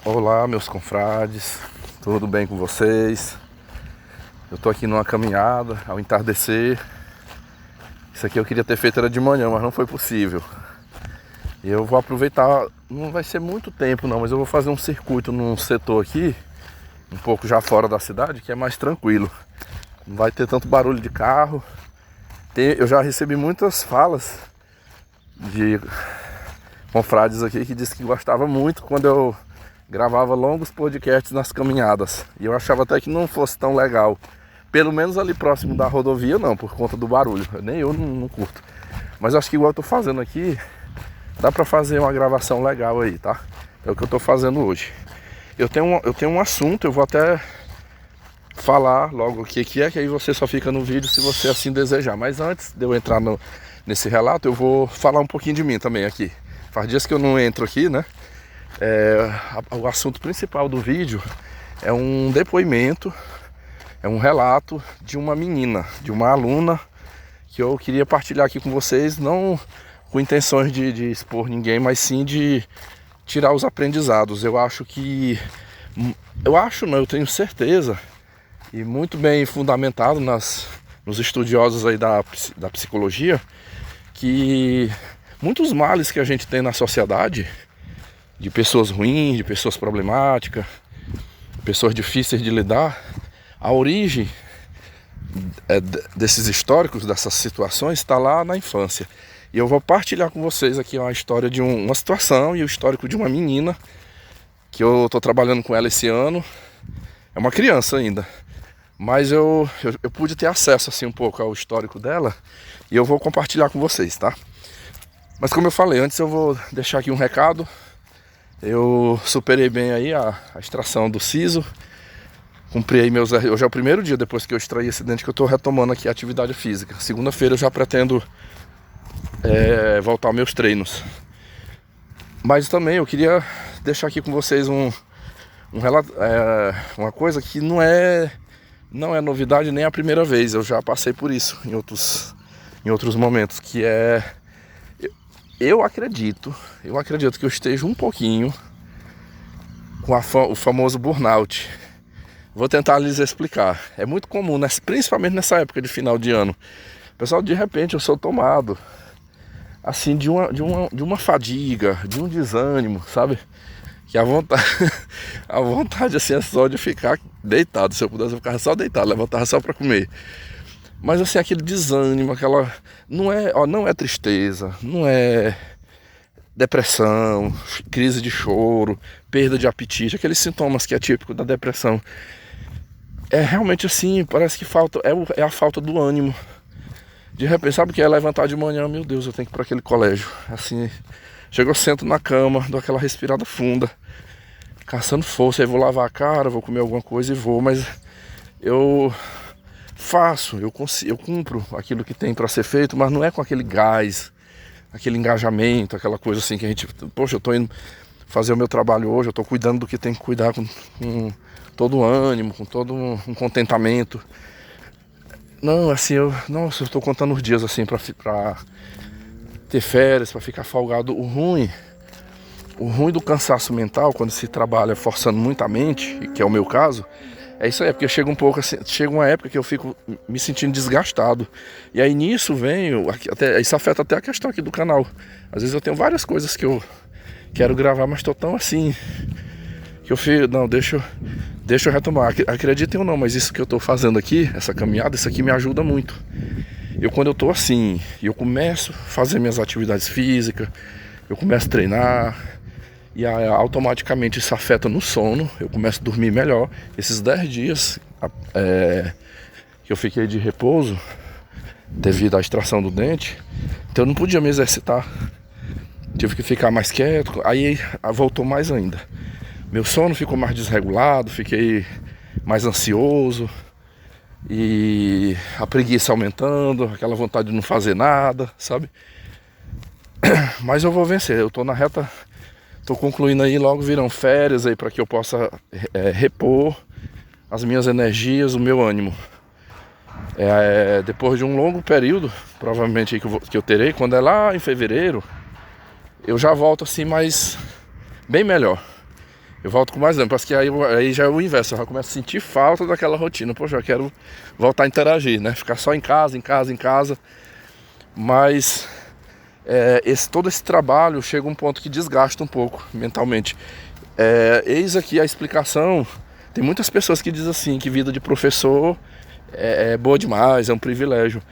Olá, meus confrades, tudo bem com vocês? Eu tô aqui numa caminhada ao entardecer. Isso aqui eu queria ter feito era de manhã, mas não foi possível. E eu vou aproveitar, não vai ser muito tempo não, mas eu vou fazer um circuito num setor aqui, um pouco já fora da cidade, que é mais tranquilo. Não vai ter tanto barulho de carro. Eu já recebi muitas falas de confrades aqui que disse que gostava muito quando eu gravava longos podcasts nas caminhadas. E eu achava até que não fosse tão legal. Pelo menos ali próximo da rodovia não, por conta do barulho. Nem eu não curto. Mas acho que igual eu tô fazendo aqui, dá pra fazer uma gravação legal aí, tá? É o que eu tô fazendo hoje. Eu tenho um assunto, eu vou até falar logo o que é, que aí você só fica no vídeo se você assim desejar. Mas antes de eu entrar nesse relato, eu vou falar um pouquinho de mim também aqui. Faz dias que eu não entro aqui, né? O assunto principal do vídeo é um depoimento, é um relato de uma menina, de uma aluna, que eu queria partilhar aqui com vocês, não com intenções de expor ninguém, mas sim de tirar os aprendizados. Eu tenho certeza, e muito bem fundamentado nos estudiosos aí da psicologia, que muitos males que a gente tem na sociedade, de pessoas ruins, de pessoas problemáticas, pessoas difíceis de lidar, a origem desses históricos, dessas situações, está lá na infância. E eu vou partilhar com vocês aqui uma história de uma situação e o histórico de uma menina, que eu estou trabalhando com ela esse ano. É uma criança ainda, mas eu pude ter acesso assim um pouco ao histórico dela e eu vou compartilhar com vocês, tá? Mas como eu falei, antes eu vou deixar aqui um recado. Eu superei bem aí a extração do siso. Cumpri aí hoje é o primeiro dia depois que eu extraí esse dente que eu estou retomando aqui a atividade física. Segunda-feira eu já pretendo voltar aos meus treinos. Mas também eu queria deixar aqui com vocês uma coisa que não é novidade nem a primeira vez. Eu já passei por isso em outros momentos, que é... Eu acredito que eu esteja um pouquinho com o famoso burnout. Vou tentar lhes explicar. É muito comum, principalmente nessa época de final de ano. Pessoal, de repente eu sou tomado assim de uma fadiga, de um desânimo, sabe? Que a vontade assim é só de ficar deitado. Se eu pudesse, eu ficava só deitado, levantava só para comer. Mas assim, aquele desânimo, não é tristeza, não é depressão, crise de choro, perda de apetite, aqueles sintomas que é típico da depressão. É realmente assim, parece que é a falta do ânimo. De repente, sabe o que é levantar de manhã? Meu Deus, eu tenho que ir para aquele colégio. Assim, chego, sento na cama, dou aquela respirada funda, caçando força, aí vou lavar a cara, vou comer alguma coisa e vou, mas eu cumpro aquilo que tem para ser feito, mas não é com aquele gás, aquele engajamento, aquela coisa assim que a gente, poxa, eu tô indo fazer o meu trabalho hoje, eu tô cuidando do que tem que cuidar com todo o ânimo, com todo um contentamento. Não, assim, eu tô contando os dias assim pra ter férias, pra ficar folgado. O ruim do cansaço mental, quando se trabalha forçando muito a mente, que é o meu caso, é isso aí, porque chega uma época que eu fico me sentindo desgastado. E aí nisso isso afeta até a questão aqui do canal. Às vezes eu tenho várias coisas que eu quero gravar, mas tô tão assim, que eu fico, não, deixa eu retomar. Acreditem ou não, mas isso que eu tô fazendo aqui, essa caminhada, isso aqui me ajuda muito. Quando eu tô assim, eu começo a fazer minhas atividades físicas, eu começo a treinar, e automaticamente isso afeta no sono, eu começo a dormir melhor. Esses 10 dias que eu fiquei de repouso devido à extração do dente, então eu não podia me exercitar, tive que ficar mais quieto, aí voltou mais ainda. Meu sono ficou mais desregulado, fiquei mais ansioso e a preguiça aumentando, aquela vontade de não fazer nada, sabe? Mas eu vou vencer, eu tô na reta. Tô concluindo aí, logo virão férias aí para que eu possa repor as minhas energias, o meu ânimo. Depois de um longo período, provavelmente aí que eu terei, quando é lá em fevereiro, eu já volto assim, mas bem melhor. Eu volto com mais ânimo, porque aí já é o inverso, eu já começo a sentir falta daquela rotina. Poxa, eu quero voltar a interagir, né? Ficar só em casa, em casa, em casa. Mas todo esse trabalho chega a um ponto que desgasta um pouco mentalmente. Eis aqui a explicação. Tem muitas pessoas que dizem assim, que vida de professor é boa demais, é um privilégio.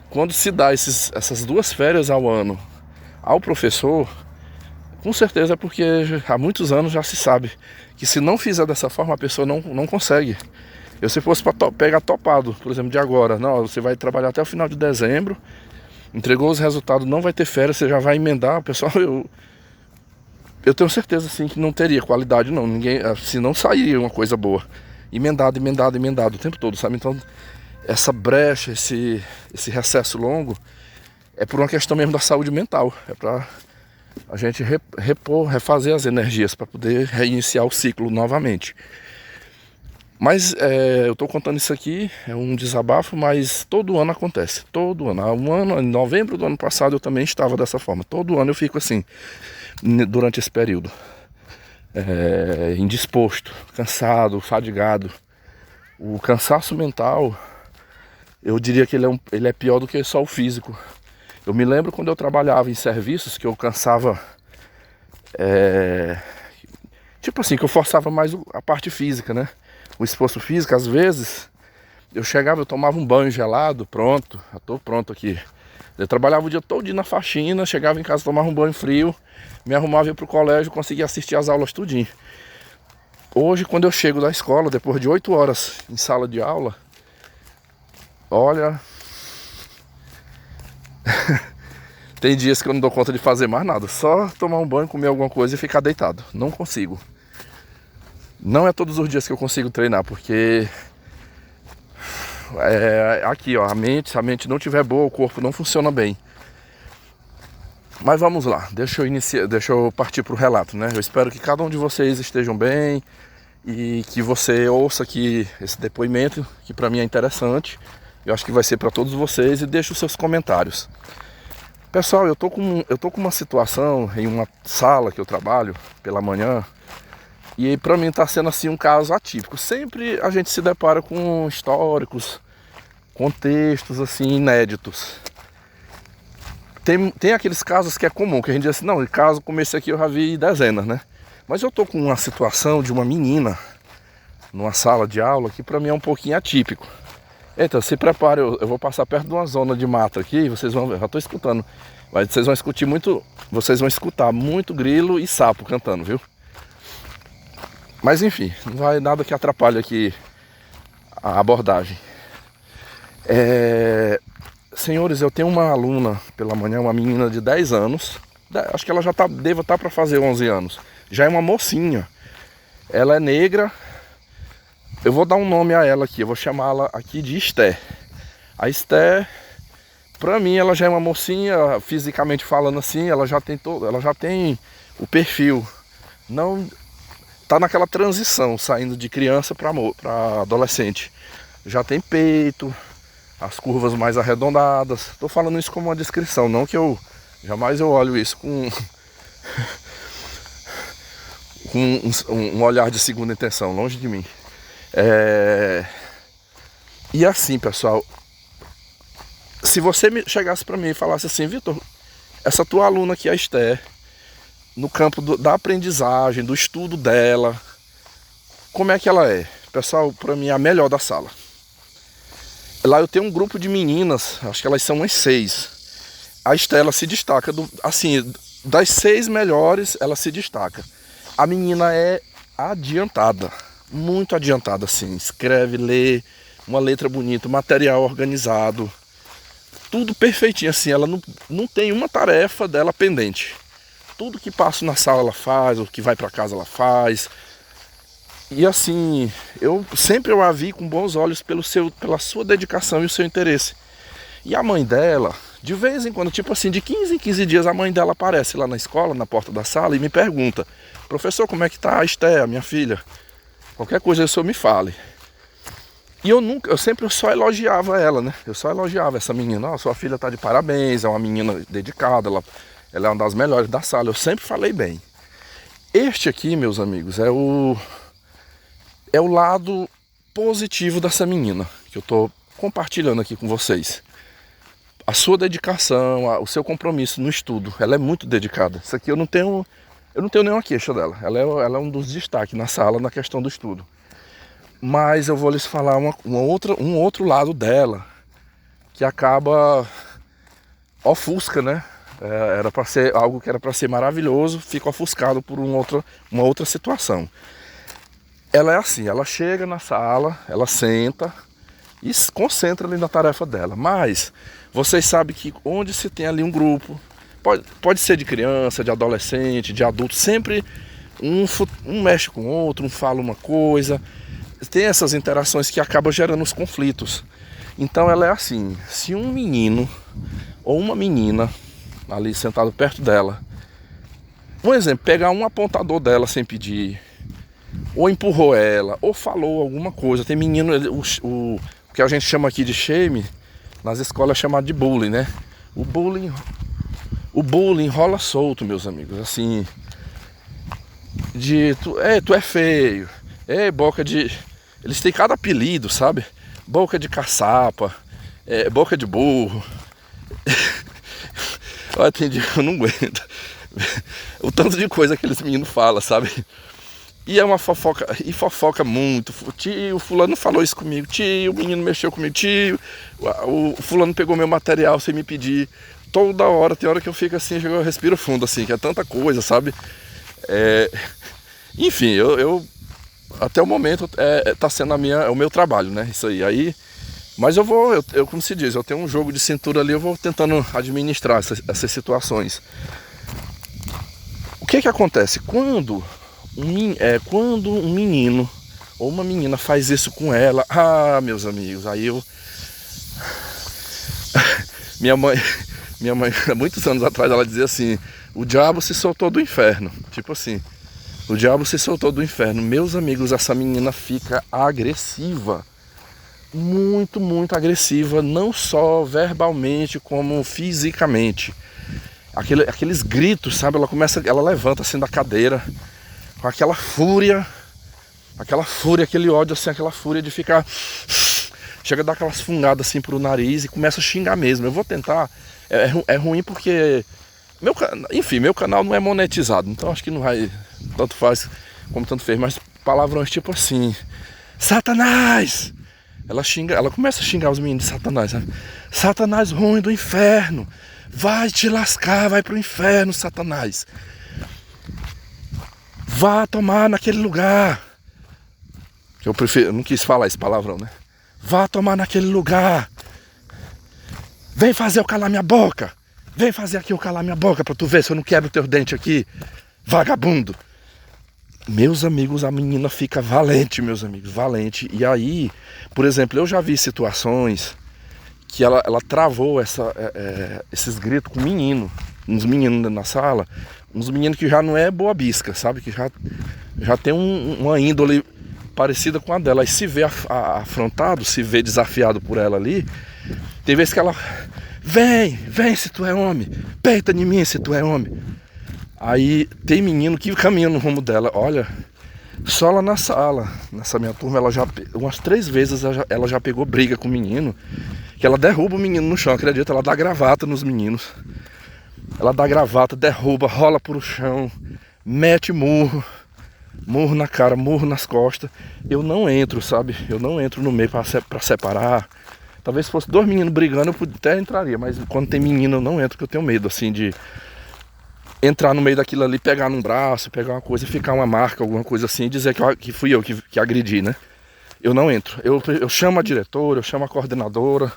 Quando se dá essas 2 férias ao ano ao professor, com certeza é porque há muitos anos já se sabe que se não fizer dessa forma a pessoa não consegue. Se fosse para pegar topado, por exemplo, de agora, não, você vai trabalhar até o final de dezembro, entregou os resultados, não vai ter férias, você já vai emendar, pessoal, eu tenho certeza assim que não teria qualidade não, se não sairia uma coisa boa. Emendado o tempo todo, sabe? Então, essa brecha, esse recesso longo é por uma questão mesmo da saúde mental, é para a gente refazer as energias para poder reiniciar o ciclo novamente. Mas eu estou contando isso aqui, é um desabafo, mas todo ano acontece, todo ano. Há um ano, em novembro do ano passado eu também estava dessa forma, todo ano eu fico assim, durante esse período. Indisposto, cansado, fadigado. O cansaço mental, eu diria que ele é pior do que só o físico. Eu me lembro quando eu trabalhava em serviços que eu cansava, tipo assim, que eu forçava mais a parte física, né? O esforço físico, às vezes, eu chegava, eu tomava um banho gelado, pronto, já tô pronto aqui. Eu trabalhava o dia todo na faxina, chegava em casa, tomava um banho frio, me arrumava, ia pro colégio, conseguia assistir as aulas tudinho. Hoje, quando eu chego da escola, depois de 8 horas em sala de aula, olha... Tem dias que eu não dou conta de fazer mais nada, só tomar um banho, comer alguma coisa e ficar deitado. Não consigo. Não é todos os dias que eu consigo treinar, porque aqui, ó, se a mente não estiver boa, o corpo não funciona bem. Mas vamos lá, deixa eu partir para o relato, né? Eu espero que cada um de vocês estejam bem e que você ouça aqui esse depoimento, que para mim é interessante. Eu acho que vai ser para todos vocês, e deixe os seus comentários. Pessoal, eu tô com uma situação em uma sala que eu trabalho pela manhã, e para mim tá sendo assim um caso atípico. Sempre a gente se depara com históricos, contextos assim inéditos. Tem aqueles casos que é comum, que a gente diz assim, não, caso como esse aqui eu já vi dezenas, né? Mas eu tô com uma situação de uma menina numa sala de aula que para mim é um pouquinho atípico. Então, se prepare, eu vou passar perto de uma zona de mata aqui, vocês vão ver, já estou escutando, mas vocês vão escutar muito grilo e sapo cantando, viu? Mas enfim, não vai nada que atrapalhe aqui a abordagem. Senhores, eu tenho uma aluna pela manhã, uma menina de 10 anos, acho que ela já deve estar para fazer 11 anos, já é uma mocinha, ela é negra. Eu vou dar um nome a ela aqui, eu vou chamá-la aqui de Esther. A Esther, pra mim, ela já é uma mocinha, fisicamente falando assim, ela já tem o perfil. Não tá naquela transição, saindo de criança para adolescente. Já tem peito, as curvas mais arredondadas. Tô falando isso como uma descrição, não que jamais eu olho isso com um olhar de segunda intenção, longe de mim. E assim, pessoal, se você chegasse para mim e falasse assim, Vitor, essa tua aluna aqui, a Esther, no campo da aprendizagem, do estudo dela, como é que ela é? Pessoal, para mim é a melhor da sala. Lá eu tenho um grupo de meninas, acho que elas são umas 6. A Esther, ela se destaca, assim, das 6 melhores, ela se destaca. A menina é adiantada. Muito adiantada, assim, escreve, lê, uma letra bonita, material organizado, tudo perfeitinho, assim, ela não tem uma tarefa dela pendente. Tudo que passa na sala ela faz, o que vai para casa ela faz. E assim, eu sempre a vi com bons olhos pela sua dedicação e o seu interesse. E a mãe dela, de vez em quando, tipo assim, de 15 em 15 dias, a mãe dela aparece lá na escola, na porta da sala, e me pergunta, professor, como é que tá a Esther, a minha filha? Qualquer coisa o senhor me fale. E eu sempre só elogiava ela, né? Eu só elogiava essa menina. Sua filha tá de parabéns, é uma menina dedicada, ela é uma das melhores da sala. Eu sempre falei bem. Este aqui, meus amigos, é o lado positivo dessa menina que eu tô compartilhando aqui com vocês. A sua dedicação, o seu compromisso no estudo, ela é muito dedicada. Isso aqui eu não tenho nenhuma queixa dela. Ela é um dos destaques na sala na questão do estudo. Mas eu vou lhes falar um outro lado dela que acaba ofusca, né? Era para ser algo que era para ser maravilhoso, fica ofuscado por uma outra situação. Ela é assim, ela chega na sala, ela senta e se concentra ali na tarefa dela. Mas vocês sabem que onde se tem ali um grupo, pode ser de criança, de adolescente, de adulto, sempre um mexe com o outro, um fala uma coisa. Tem essas interações que acabam gerando os conflitos. Então ela é assim, se um menino ou uma menina ali sentado perto dela, um exemplo, pegar um apontador dela sem pedir, ou empurrou ela, ou falou alguma coisa. Tem menino, o que a gente chama aqui de shame, nas escolas é chamado de bullying, né? O bullying rola solto, meus amigos, assim, tu é feio, boca de... Eles têm cada apelido, sabe? Boca de caçapa, boca de burro. Olha, tem dia que eu não aguento o tanto de coisa que aqueles meninos falam, sabe? E é uma fofoca, e fofoca muito. Tio, o fulano falou isso comigo. Tio, o menino mexeu comigo. Tio, o fulano pegou meu material sem me pedir. Toda hora, tem hora que eu fico assim, eu respiro fundo, assim, que é tanta coisa, sabe? Enfim, eu até o momento tá sendo o meu trabalho, né? Isso aí. Mas eu como se diz, eu tenho um jogo de cintura ali, eu vou tentando administrar essas situações. O que acontece? Quando um menino ou uma menina faz isso com ela, meus amigos, aí minha mãe, há muitos anos atrás, ela dizia assim: o diabo se soltou do inferno. Tipo assim, o diabo se soltou do inferno. Meus amigos, essa menina fica agressiva. Muito, muito agressiva, não só verbalmente como fisicamente. Aqueles gritos, sabe? Ela levanta assim da cadeira com aquela fúria, aquele ódio assim, aquela fúria de ficar, chega a dar aquelas fungadas assim pro nariz e começa a xingar mesmo. Eu vou tentar, é ruim porque meu canal não é monetizado, então acho que não vai, tanto faz como tanto fez, mas palavrões tipo assim: Satanás! Ela começa a xingar os meninos de Satanás, sabe? Satanás ruim do inferno, vai te lascar, vai pro inferno, Satanás. Vá tomar naquele lugar. Eu não quis falar esse palavrão, né? Vá tomar naquele lugar. Vem fazer eu calar minha boca. Vem fazer aqui eu calar minha boca pra tu ver se eu não quebro teu dente aqui, vagabundo. Meus amigos, a menina fica valente, meus amigos, valente. E aí, por exemplo, eu já vi situações que ela travou esses gritos com uns meninos na sala, uns meninos que já não é boa bisca, sabe? Que já tem uma índole parecida com a dela. Aí se vê afrontado, se vê desafiado por ela ali, tem vezes que ela: vem se tu é homem, peita em mim se tu é homem. Aí tem menino que caminha no rumo dela. Olha, só lá na sala, nessa minha turma, umas 3 vezes ela já pegou briga com o menino, que ela derruba o menino no chão, acredita? Ela dá gravata nos meninos. Ela dá gravata, derruba, rola pro chão, mete murro na cara, murro nas costas. Eu não entro, sabe? Eu não entro no meio pra separar. Talvez se fosse 2 meninos brigando, eu até entraria, mas quando tem menino eu não entro, porque eu tenho medo, assim, de entrar no meio daquilo ali, pegar num braço, pegar uma coisa, ficar uma marca, alguma coisa assim, e dizer que fui eu que agredi, né? Eu não entro. Eu chamo a diretora, eu chamo a coordenadora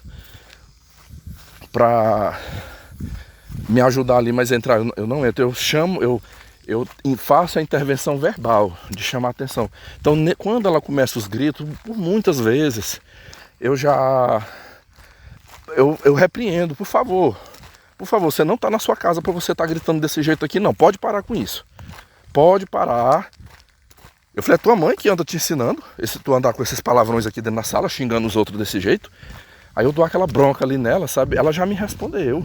pra me ajudar ali, mas entrar eu não entro. Eu faço a intervenção verbal de chamar a atenção. Então, quando ela começa os gritos, por muitas vezes eu repreendo: por favor, você não está na sua casa para você estar gritando desse jeito aqui, não. Pode parar com isso. Pode parar. Eu falei: é tua mãe que anda te ensinando, tu andar com esses palavrões aqui dentro da sala, xingando os outros desse jeito? Aí eu dou aquela bronca ali nela, sabe? Ela já me respondeu.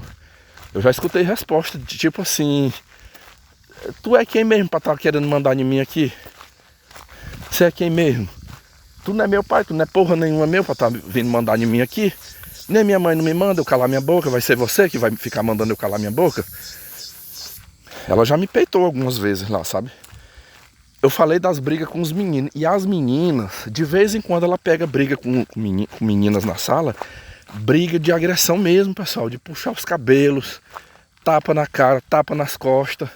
Eu já escutei resposta de tipo assim: Tu é quem mesmo pra estar querendo mandar em mim aqui? Você é quem mesmo? Tu não é meu pai, tu não é porra nenhuma meu pra estar vindo mandar em mim aqui. Nem minha mãe não me manda eu calar minha boca, vai ser você que vai ficar mandando eu calar minha boca. Ela já me peitou algumas vezes lá, sabe? Eu falei das brigas com os meninos. E as meninas, de vez em quando ela pega briga com meninas na sala. Briga de agressão mesmo, pessoal. De puxar os cabelos, tapa na cara, tapa nas costas.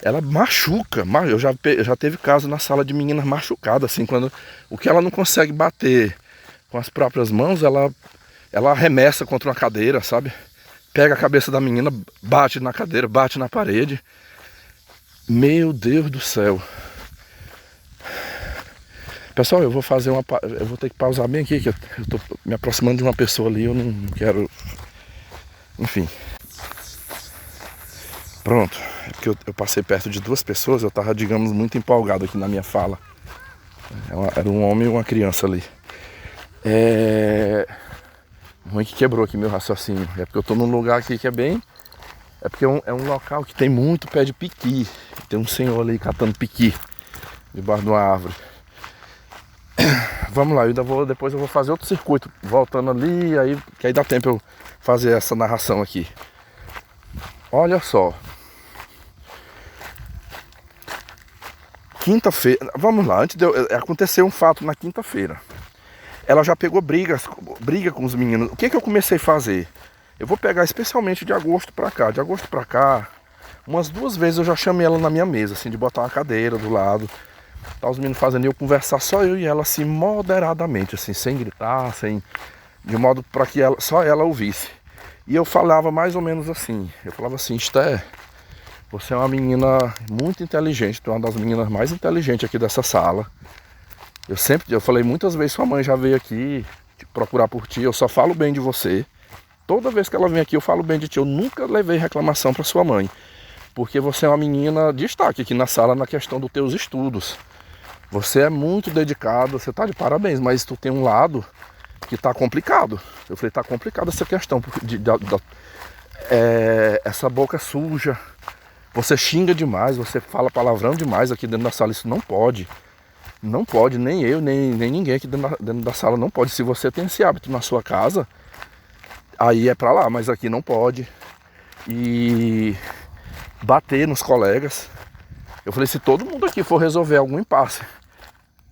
Ela machuca. Eu já teve caso na sala de meninas machucadas, assim, quando o que ela não consegue bater com as próprias mãos, ela arremessa contra uma cadeira, sabe? Pega a cabeça da menina, bate na cadeira, bate na parede. Meu Deus do céu. Pessoal, eu vou ter que pausar bem aqui, que eu tô me aproximando de uma pessoa ali, eu não quero... Enfim. Pronto. É porque eu passei perto de duas pessoas, eu tava, digamos, muito empolgado aqui na minha fala. Era um homem e uma criança ali. Ruim que quebrou aqui meu raciocínio. É porque eu tô num lugar aqui que é bem... É porque é um local que tem muito pé de piqui. Tem um senhor ali catando piqui debaixo de uma árvore. Vamos lá, depois eu vou fazer outro circuito voltando ali, que aí dá tempo eu fazer essa narração aqui. Olha só. Quinta-feira, vamos lá, aconteceu um fato na quinta-feira. Ela já pegou briga com os meninos. O que eu comecei a fazer? Eu vou pegar especialmente de agosto pra cá. De agosto pra cá, umas 2 vezes eu já chamei ela na minha mesa, assim, de botar uma cadeira do lado. Tá os meninos fazendo eu conversar, só eu e ela, assim, moderadamente, assim, sem gritar, de modo para que só ela ouvisse. E eu falava mais ou menos assim, eu falava assim: Esther, você é uma menina muito inteligente, tu é uma das meninas mais inteligentes aqui dessa sala. Eu falei muitas vezes, sua mãe já veio aqui procurar por ti, eu só falo bem de você. Toda vez que ela vem aqui eu falo bem de ti, eu nunca levei reclamação para sua mãe. Porque você é uma menina de destaque aqui na sala na questão dos teus estudos. Você é muito dedicado, você tá de parabéns, mas tu tem um lado que tá complicado. Eu falei, tá complicada essa questão, essa boca suja, você xinga demais, você fala palavrão demais aqui dentro da sala, isso não pode. Não pode, nem eu, nem ninguém aqui dentro da sala não pode. Se você tem esse hábito na sua casa, aí é pra lá, mas aqui não pode. E bater nos colegas. Eu falei, se todo mundo aqui for resolver algum impasse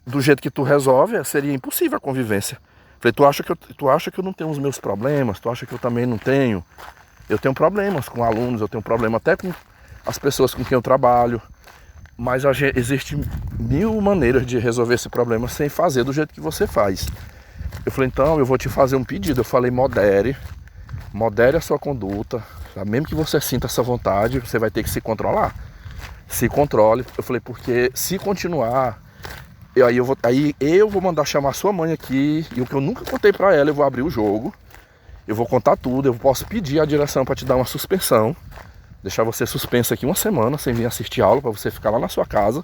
do jeito que tu resolve, seria impossível a convivência. Falei, tu acha que eu não tenho os meus problemas? Tu acha que eu também não tenho? Eu tenho problemas com alunos, eu tenho problema até com as pessoas com quem eu trabalho. Mas existe 1000 maneiras de resolver esse problema sem fazer do jeito que você faz. Eu falei, então eu vou te fazer um pedido. Eu falei, modere a sua conduta. Mesmo que você sinta essa vontade, você vai ter que se controlar. Se controle. Eu falei, porque se continuar, aí eu vou mandar chamar sua mãe aqui. E o que eu nunca contei pra ela, eu vou abrir o jogo. Eu vou contar tudo. Eu posso pedir à direção pra te dar uma suspensão. Deixar você suspensa aqui 1 semana sem vir assistir aula, pra você ficar lá na sua casa.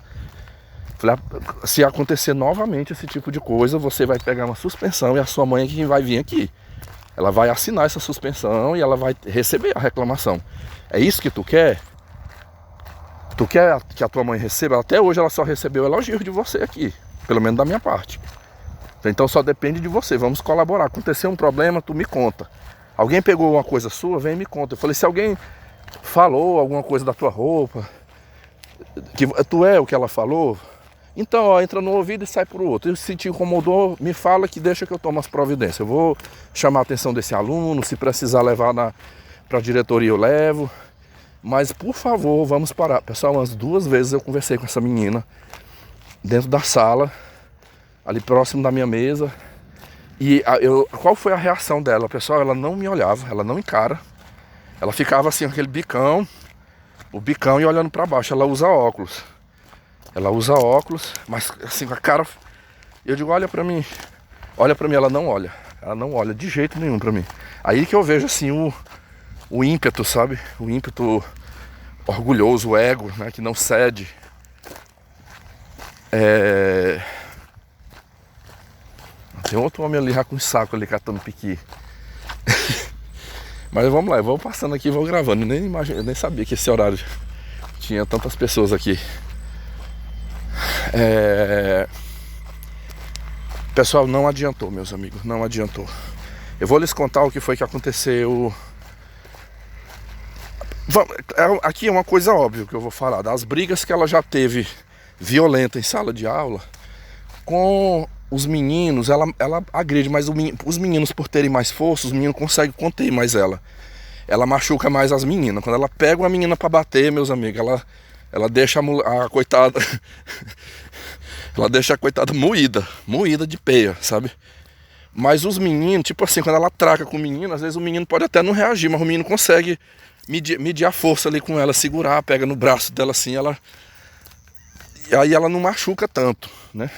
Falei, se acontecer novamente esse tipo de coisa, você vai pegar uma suspensão e a sua mãe é quem vai vir aqui. Ela vai assinar essa suspensão e ela vai receber a reclamação. É isso que tu quer? Tu quer que a tua mãe receba? Até hoje ela só recebeu elogios de você aqui, pelo menos da minha parte. Então só depende de você, vamos colaborar. Aconteceu um problema, tu me conta. Alguém pegou uma coisa sua, vem e me conta. Eu falei, se alguém falou alguma coisa da tua roupa, que tu é o que ela falou, então ó, entra no ouvido e sai pro outro. E se te incomodou, me fala que deixa que eu tomo as providências. Eu vou chamar a atenção desse aluno, se precisar levar pra diretoria eu levo. Mas por favor, vamos parar. Pessoal, umas 2 vezes eu conversei com essa menina dentro da sala, ali próximo da minha mesa. E qual foi a reação dela? Pessoal, ela não me olhava, ela não encara. Ela ficava assim, aquele bicão, o bicão e olhando pra baixo. Ela usa óculos. Mas assim, com a cara... Eu digo, olha pra mim, ela não olha. Ela não olha de jeito nenhum pra mim. Aí que eu vejo assim o ímpeto, sabe? O ímpeto orgulhoso, o ego, né? Que não cede. Tem outro homem ali já com um saco ali catando piqui. Mas vamos lá, eu vou passando aqui e vou gravando. Nem sabia que esse horário tinha tantas pessoas aqui. Pessoal, não adiantou, meus amigos, não adiantou. Eu vou lhes contar o que foi que aconteceu. Aqui é uma coisa óbvia que eu vou falar, das brigas que ela já teve violenta em sala de aula com os meninos. Ela agride, mas os meninos, por terem mais força, os meninos conseguem conter mais ela. Ela machuca mais as meninas. Quando ela pega uma menina pra bater, meus amigos, ela deixa a coitada ela deixa a coitada moída de peia, sabe? Mas os meninos, tipo assim, quando ela traca com o menino, às vezes o menino pode até não reagir, mas o menino consegue medir a força ali com ela, segurar, pega no braço dela assim, e aí ela não machuca tanto, né?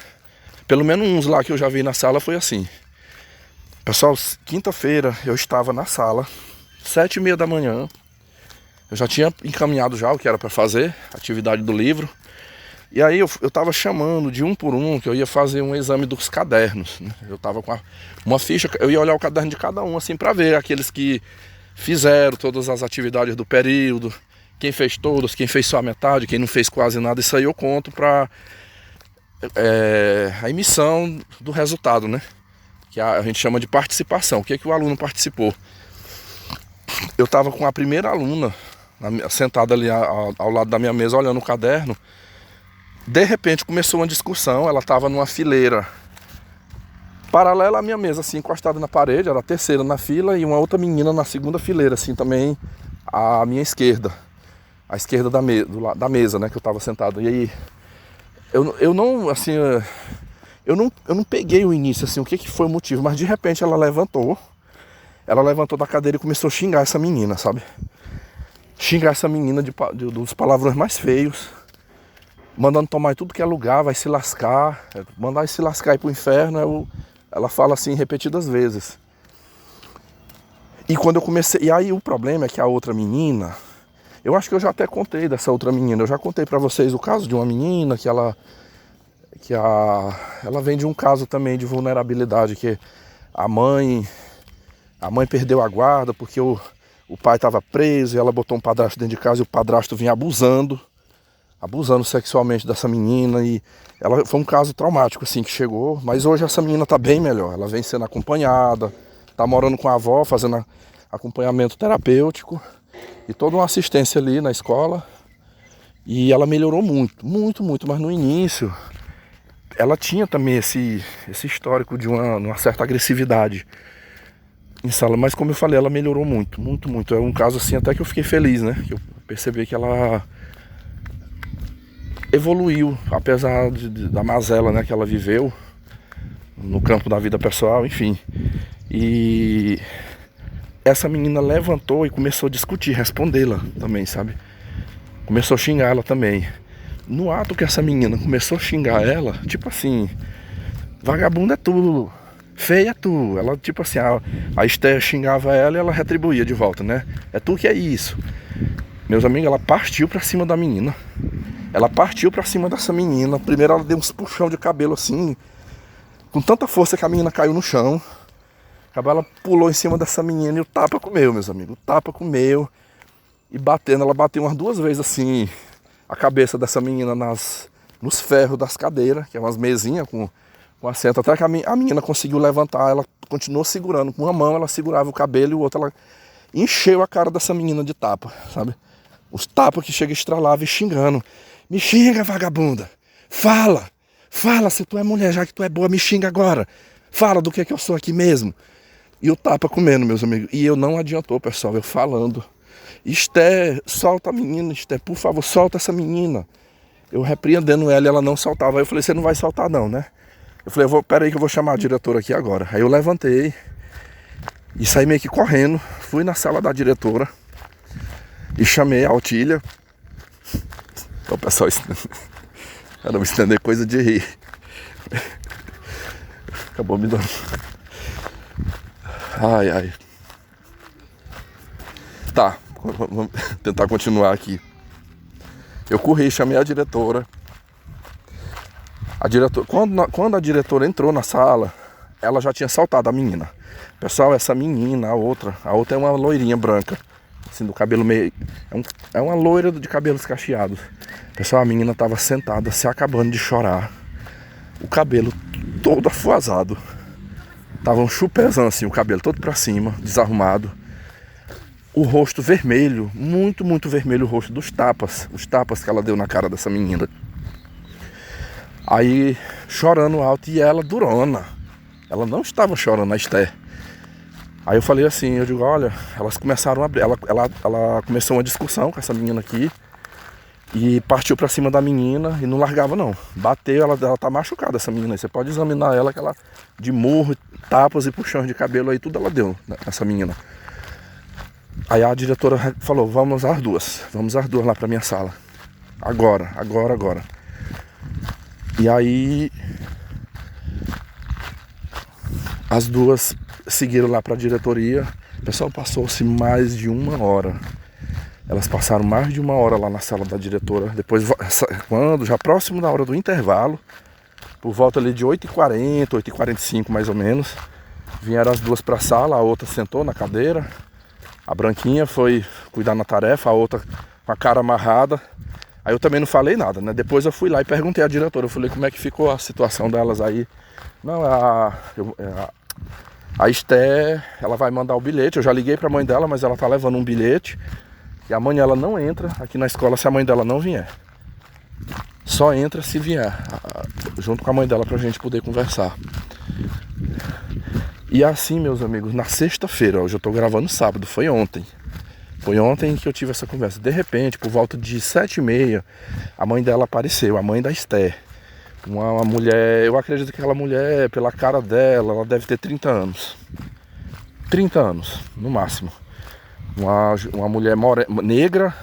Pelo menos uns lá que eu já vi na sala foi assim. Pessoal, quinta-feira eu estava na sala, 7h30 da manhã. Eu já tinha encaminhado já o que era para fazer, atividade do livro. E aí eu tava chamando de um por um, que eu ia fazer um exame dos cadernos, né? Eu tava com uma ficha, eu ia olhar o caderno de cada um, assim, para ver aqueles que fizeram todas as atividades do período, quem fez todas, quem fez só a metade, quem não fez quase nada. Isso aí eu conto para a emissão do resultado, né? Que a gente chama de participação. O que o aluno participou? Eu tava com a primeira aluna sentada ali ao lado da minha mesa, olhando o caderno. De repente começou uma discussão. Ela estava numa fileira paralela à minha mesa, assim, encostada na parede. Era a terceira na fila e uma outra menina na segunda fileira, assim, também à minha esquerda. À esquerda da mesa, né, que eu estava sentado. E aí, eu não, assim, eu não peguei o início, assim, o que foi o motivo. Mas de repente ela levantou da cadeira e começou a xingar essa menina, sabe? Xingar essa menina dos palavrões mais feios. Mandando tomar em tudo que é lugar, vai se lascar, mandar se lascar e ir pro inferno. Ela fala assim repetidas vezes. E quando eu comecei, e aí o problema é que a outra menina, eu acho que eu já até contei dessa outra menina, eu já contei pra vocês o caso de uma menina que ela vem de um caso também de vulnerabilidade, que a mãe perdeu a guarda porque o pai estava preso e ela botou um padrasto dentro de casa e o padrasto vinha abusando sexualmente dessa menina. E ela foi um caso traumático assim que chegou, mas hoje essa menina tá bem melhor. Ela vem sendo acompanhada, tá morando com a avó, fazendo acompanhamento terapêutico e toda uma assistência ali na escola. E ela melhorou muito, mas no início ela tinha também esse histórico de uma certa agressividade em sala, mas como eu falei, ela melhorou muito. É um caso assim até que eu fiquei feliz, né? Que eu percebi que ela evoluiu, apesar da mazela, né, que ela viveu no campo da vida pessoal, enfim. E essa menina levantou e começou a discutir, respondê-la também, sabe? Começou a xingar ela também. No ato que essa menina começou a xingar ela, tipo assim, vagabunda é tu, feia é tu. Ela, tipo assim, a Esther xingava ela e ela retribuía de volta, né? É tu que é isso. Meus amigos, ela partiu pra cima da menina. Ela partiu pra cima dessa menina. Primeiro ela deu uns puxão de cabelo assim, com tanta força que a menina caiu no chão. Ela pulou em cima dessa menina e o tapa comeu, meus amigos. O tapa comeu. E batendo, ela bateu umas 2 vezes assim, a cabeça dessa menina nos ferros das cadeiras, que é umas mesinhas com assento. Até que a menina conseguiu levantar, ela continuou segurando. Com uma mão ela segurava o cabelo e o outro ela encheu a cara dessa menina de tapa, sabe? Os tapas que chega estralava e xingando. Me xinga, vagabunda. Fala se tu é mulher, já que tu é boa, me xinga agora. Fala do que eu sou aqui mesmo. E o tapa comendo, meus amigos. E eu não adiantou, pessoal, eu falando. Esther, solta a menina, Esther, por favor, solta essa menina. Eu repreendendo ela e ela não soltava. Aí eu falei, você não vai soltar não, né? Eu falei, peraí que eu vou chamar a diretora aqui agora. Aí eu levantei e saí meio que correndo. Fui na sala da diretora e chamei a Otília. Então, pessoal, era me estender coisa de rir. Acabou me dando. Ai. Tá, vamos tentar continuar aqui. Eu corri, chamei a diretora. Quando a diretora entrou na sala, ela já tinha saltado a menina. Pessoal, essa menina, a outra é uma loirinha branca. assim, do cabelo meio... É uma loira de cabelos cacheados. Pessoal, a menina tava sentada, se acabando de chorar. O cabelo todo afuazado. Tava um chupezão assim, o cabelo todo pra cima, desarrumado. O rosto vermelho, muito, muito vermelho o rosto dos tapas. Os tapas que ela deu na cara dessa menina. Aí, chorando alto, e ela durona. Ela não estava chorando, a Esther. Aí eu falei assim, eu digo, olha, elas começaram a abrir. Ela começou uma discussão com essa menina aqui. E partiu pra cima da menina e não largava não. Bateu, ela tá machucada essa menina aí. Você pode examinar ela, que ela de murro, tapas e puxões de cabelo aí, tudo ela deu, essa menina. Aí a diretora falou, vamos as duas lá pra minha sala. Agora. E aí as duas seguiram lá pra diretoria. O pessoal passou-se mais de 1 hora. Elas passaram mais de 1 hora lá na sala da diretora. Depois, quando já próximo da hora do intervalo, por volta ali de 8h40, 8h45 mais ou menos, vieram as duas para a sala. A outra sentou na cadeira, a branquinha foi cuidar na tarefa, a outra com a cara amarrada. Aí eu também não falei nada, né? Depois eu fui lá e perguntei à diretora, eu falei como é que ficou a situação delas aí. Não, a Esther, ela vai mandar o bilhete. Eu já liguei para a mãe dela, mas ela tá levando um bilhete. E a mãe ela não entra aqui na escola se a mãe dela não vier. Só entra se vier, junto com a mãe dela, pra gente poder conversar. E assim, meus amigos, na sexta-feira, hoje eu tô gravando sábado, foi ontem. Foi ontem que eu tive essa conversa. De repente, por volta de 7h30, a mãe dela apareceu, a mãe da Esther. Uma mulher, eu acredito que aquela mulher, pela cara dela, ela deve ter 30 anos. 30 anos, no máximo. Uma mulher negra,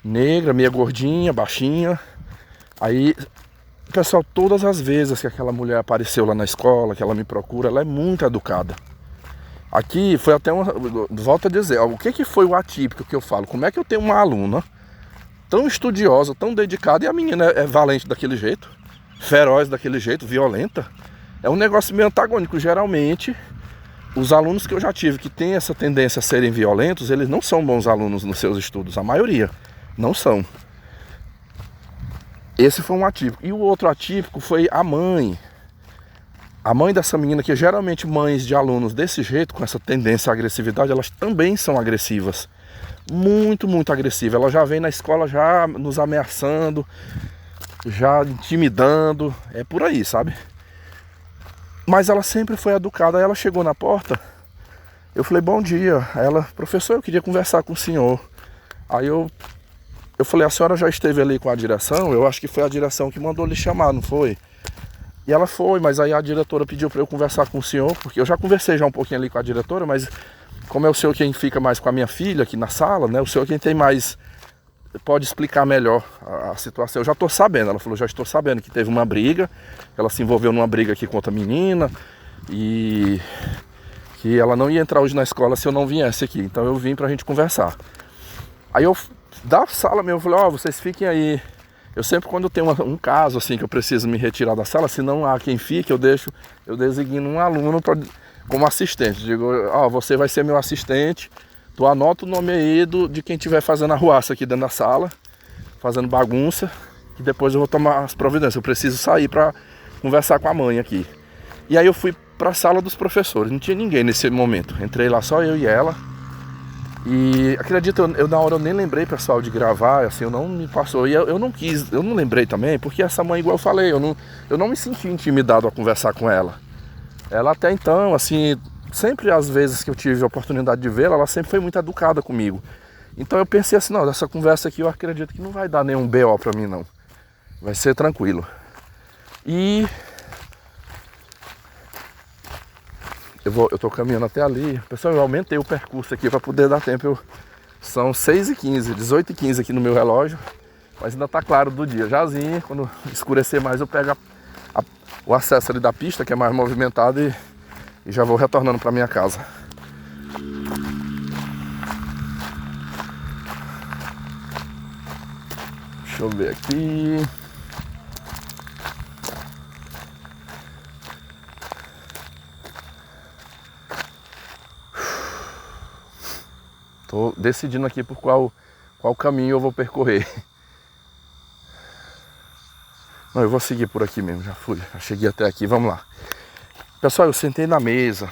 meia gordinha, baixinha. Aí, pessoal, todas as vezes que aquela mulher apareceu lá na escola, que ela me procura, ela é muito educada. Aqui foi até uma... Volto a dizer, o que foi o atípico que eu falo? Como é que eu tenho uma aluna tão estudiosa, tão dedicada, e a menina é valente daquele jeito, feroz daquele jeito, violenta? É um negócio meio antagônico. Geralmente, os alunos que eu já tive que têm essa tendência a serem violentos, eles não são bons alunos nos seus estudos. A maioria não são. Esse foi um atípico. E o outro atípico foi a mãe. A mãe dessa menina, que geralmente mães de alunos desse jeito, com essa tendência à agressividade, elas também são agressivas. Muito, muito agressiva. Ela já vem na escola já nos ameaçando, já intimidando. É por aí, sabe? Mas ela sempre foi educada. Aí ela chegou na porta, eu falei, bom dia. Aí ela, professor, eu queria conversar com o senhor. Aí eu falei, a senhora já esteve ali com a direção? Eu acho que foi a direção que mandou lhe chamar, não foi? E ela foi, mas aí a diretora pediu para eu conversar com o senhor, porque eu já conversei já um pouquinho ali com a diretora, mas como é o senhor quem fica mais com a minha filha aqui na sala, né? O senhor quem tem mais, pode explicar melhor a situação. Eu já estou sabendo, ela falou, já estou sabendo que teve uma briga, ela se envolveu numa briga aqui com outra menina, e que ela não ia entrar hoje na escola se eu não viesse aqui, então eu vim pra gente conversar. Aí eu, da sala mesmo, eu falei, ó, vocês fiquem aí. Eu sempre, quando eu tenho um caso assim que eu preciso me retirar da sala, se não há quem fique, eu designo um aluno como assistente. Digo, ó, você vai ser meu assistente, tu anota o nome aí de quem estiver fazendo arruaça aqui dentro da sala, fazendo bagunça, que depois eu vou tomar as providências. Eu preciso sair pra conversar com a mãe aqui. E aí eu fui pra sala dos professores, não tinha ninguém nesse momento. Entrei lá, só eu e ela. E acredito, eu na hora eu nem lembrei, pessoal, de gravar, assim, eu não me passou. E eu não quis, eu não lembrei também, porque essa mãe, igual eu falei, eu não me senti intimidado a conversar com ela. Ela até então, assim, sempre as vezes que eu tive a oportunidade de vê-la, ela sempre foi muito educada comigo. Então eu pensei assim, não, dessa conversa aqui eu acredito que não vai dar nenhum BO pra mim, não. Vai ser tranquilo. E eu tô caminhando até ali. Pessoal, eu aumentei o percurso aqui para poder dar tempo. São 6h15, 18h15 aqui no meu relógio. Mas ainda tá claro do dia. Jazinho, quando escurecer mais eu pego o acesso ali da pista, que é mais movimentado, e já vou retornando para minha casa. Deixa eu ver aqui. decidindo aqui por qual caminho eu vou percorrer. Não, eu vou seguir por aqui mesmo, já cheguei até aqui, vamos lá. Pessoal, eu sentei na mesa.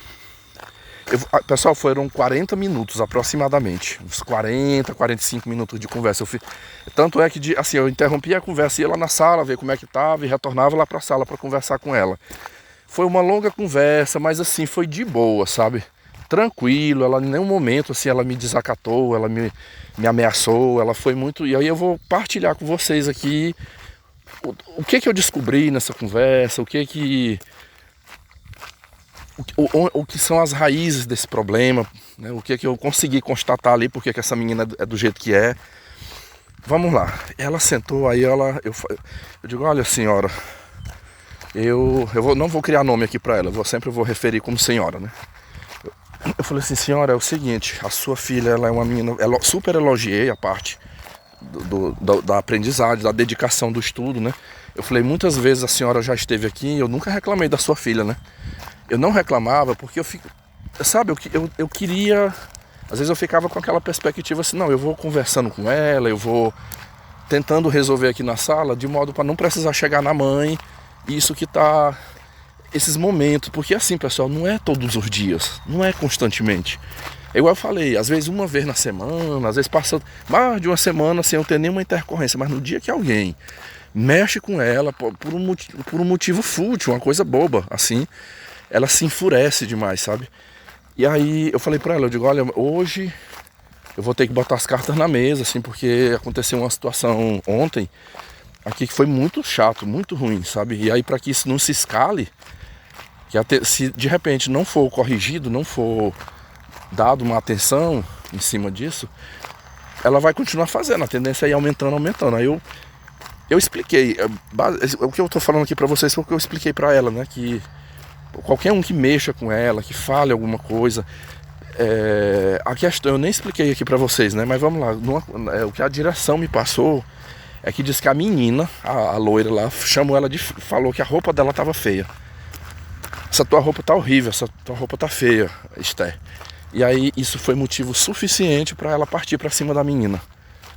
Pessoal, foram 40 minutos aproximadamente. Uns 40, 45 minutos de conversa. Tanto é que assim, eu interrompia a conversa, ia lá na sala, ver como é que tava e retornava lá pra sala para conversar com ela. Foi uma longa conversa, mas assim, foi de boa, sabe? Tranquilo, ela em nenhum momento assim, ela me desacatou, ela me ameaçou, ela foi muito... E aí eu vou partilhar com vocês aqui o que eu descobri nessa conversa, o que são as raízes desse problema, né? O que eu consegui constatar ali, porque que essa menina é do jeito que é. Vamos lá, ela sentou, aí eu digo, olha senhora, não vou criar nome aqui pra ela, sempre vou referir como senhora, né? Eu falei assim, senhora, é o seguinte, a sua filha, ela é uma menina, super elogiei a parte da aprendizagem, da dedicação do estudo, né? Eu falei, muitas vezes a senhora já esteve aqui, eu nunca reclamei da sua filha, né? Eu não reclamava porque eu queria, às vezes eu ficava com aquela perspectiva assim, não, eu vou conversando com ela, eu vou tentando resolver aqui na sala, de modo para não precisar chegar na mãe, isso que tá, esses momentos, porque assim, pessoal, não é todos os dias, não é constantemente. Igual eu falei, às vezes uma vez na semana, às vezes passa mais de uma semana sem eu ter nenhuma intercorrência, mas no dia que alguém mexe com ela por um motivo fútil, uma coisa boba, assim, ela se enfurece demais, sabe? E aí eu falei pra ela, eu digo, olha, hoje eu vou ter que botar as cartas na mesa, assim, porque aconteceu uma situação ontem aqui que foi muito chato, muito ruim, sabe? E aí para que isso não se escale, se de repente não for corrigido, não for dado uma atenção em cima disso, ela vai continuar fazendo, a tendência é ir aumentando. Aí eu expliquei, o que eu tô falando aqui pra vocês foi o que eu expliquei pra ela, né, que qualquer um que mexa com ela, que fale alguma coisa, a questão, eu nem expliquei aqui pra vocês, né, mas vamos lá, o que a direção me passou é que diz que a menina, a loira lá, falou que a roupa dela tava feia. Essa tua roupa tá horrível, essa tua roupa tá feia, Esther. E aí isso foi motivo suficiente para ela partir para cima da menina,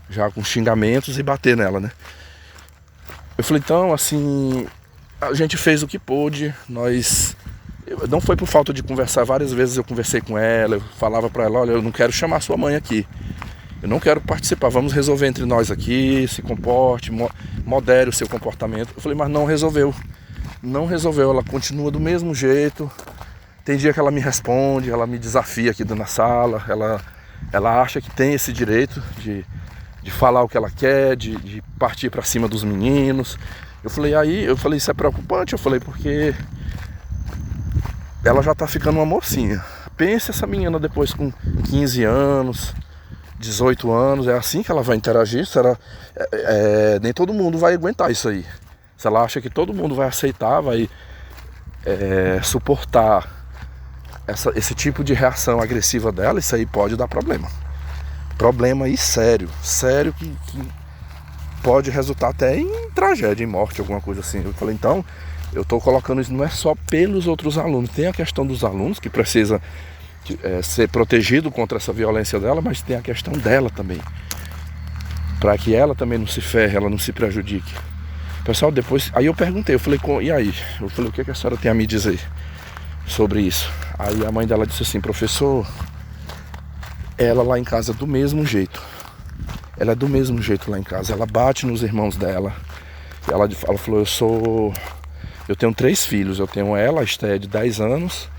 já com xingamentos e bater nela, né? Eu falei, então, assim, a gente fez o que pôde, não foi por falta de conversar, várias vezes eu conversei com ela, eu falava para ela, olha, eu não quero chamar sua mãe aqui, eu não quero participar, vamos resolver entre nós aqui, se comporte, modere o seu comportamento. Eu falei, mas não resolveu, ela continua do mesmo jeito. Tem dia que ela me responde, ela me desafia aqui dentro da sala, ela acha que tem esse direito de falar o que ela quer, de partir para cima dos meninos. Eu falei, isso é preocupante, eu falei, porque ela já tá ficando uma mocinha. Pense essa menina depois com 15 anos, 18 anos, é assim que ela vai interagir? Nem todo mundo vai aguentar isso aí. Se ela acha que todo mundo vai aceitar, vai suportar esse tipo de reação agressiva dela, isso aí pode dar problema. Problema aí sério que pode resultar até em tragédia, em morte, alguma coisa assim. Eu falei, então, eu estou colocando isso, não é só pelos outros alunos, tem a questão dos alunos que precisa ser protegido contra essa violência dela, mas tem a questão dela também, para que ela também não se ferre, ela não se prejudique. Pessoal, depois, aí eu perguntei, eu falei, e aí? Eu falei, o que a senhora tem a me dizer sobre isso? Aí a mãe dela disse assim, professor, ela lá em casa é do mesmo jeito. Ela é do mesmo jeito lá em casa. Ela bate nos irmãos dela. Ela falou, eu tenho 3 filhos. Eu tenho ela, a Esté, de 10 anos.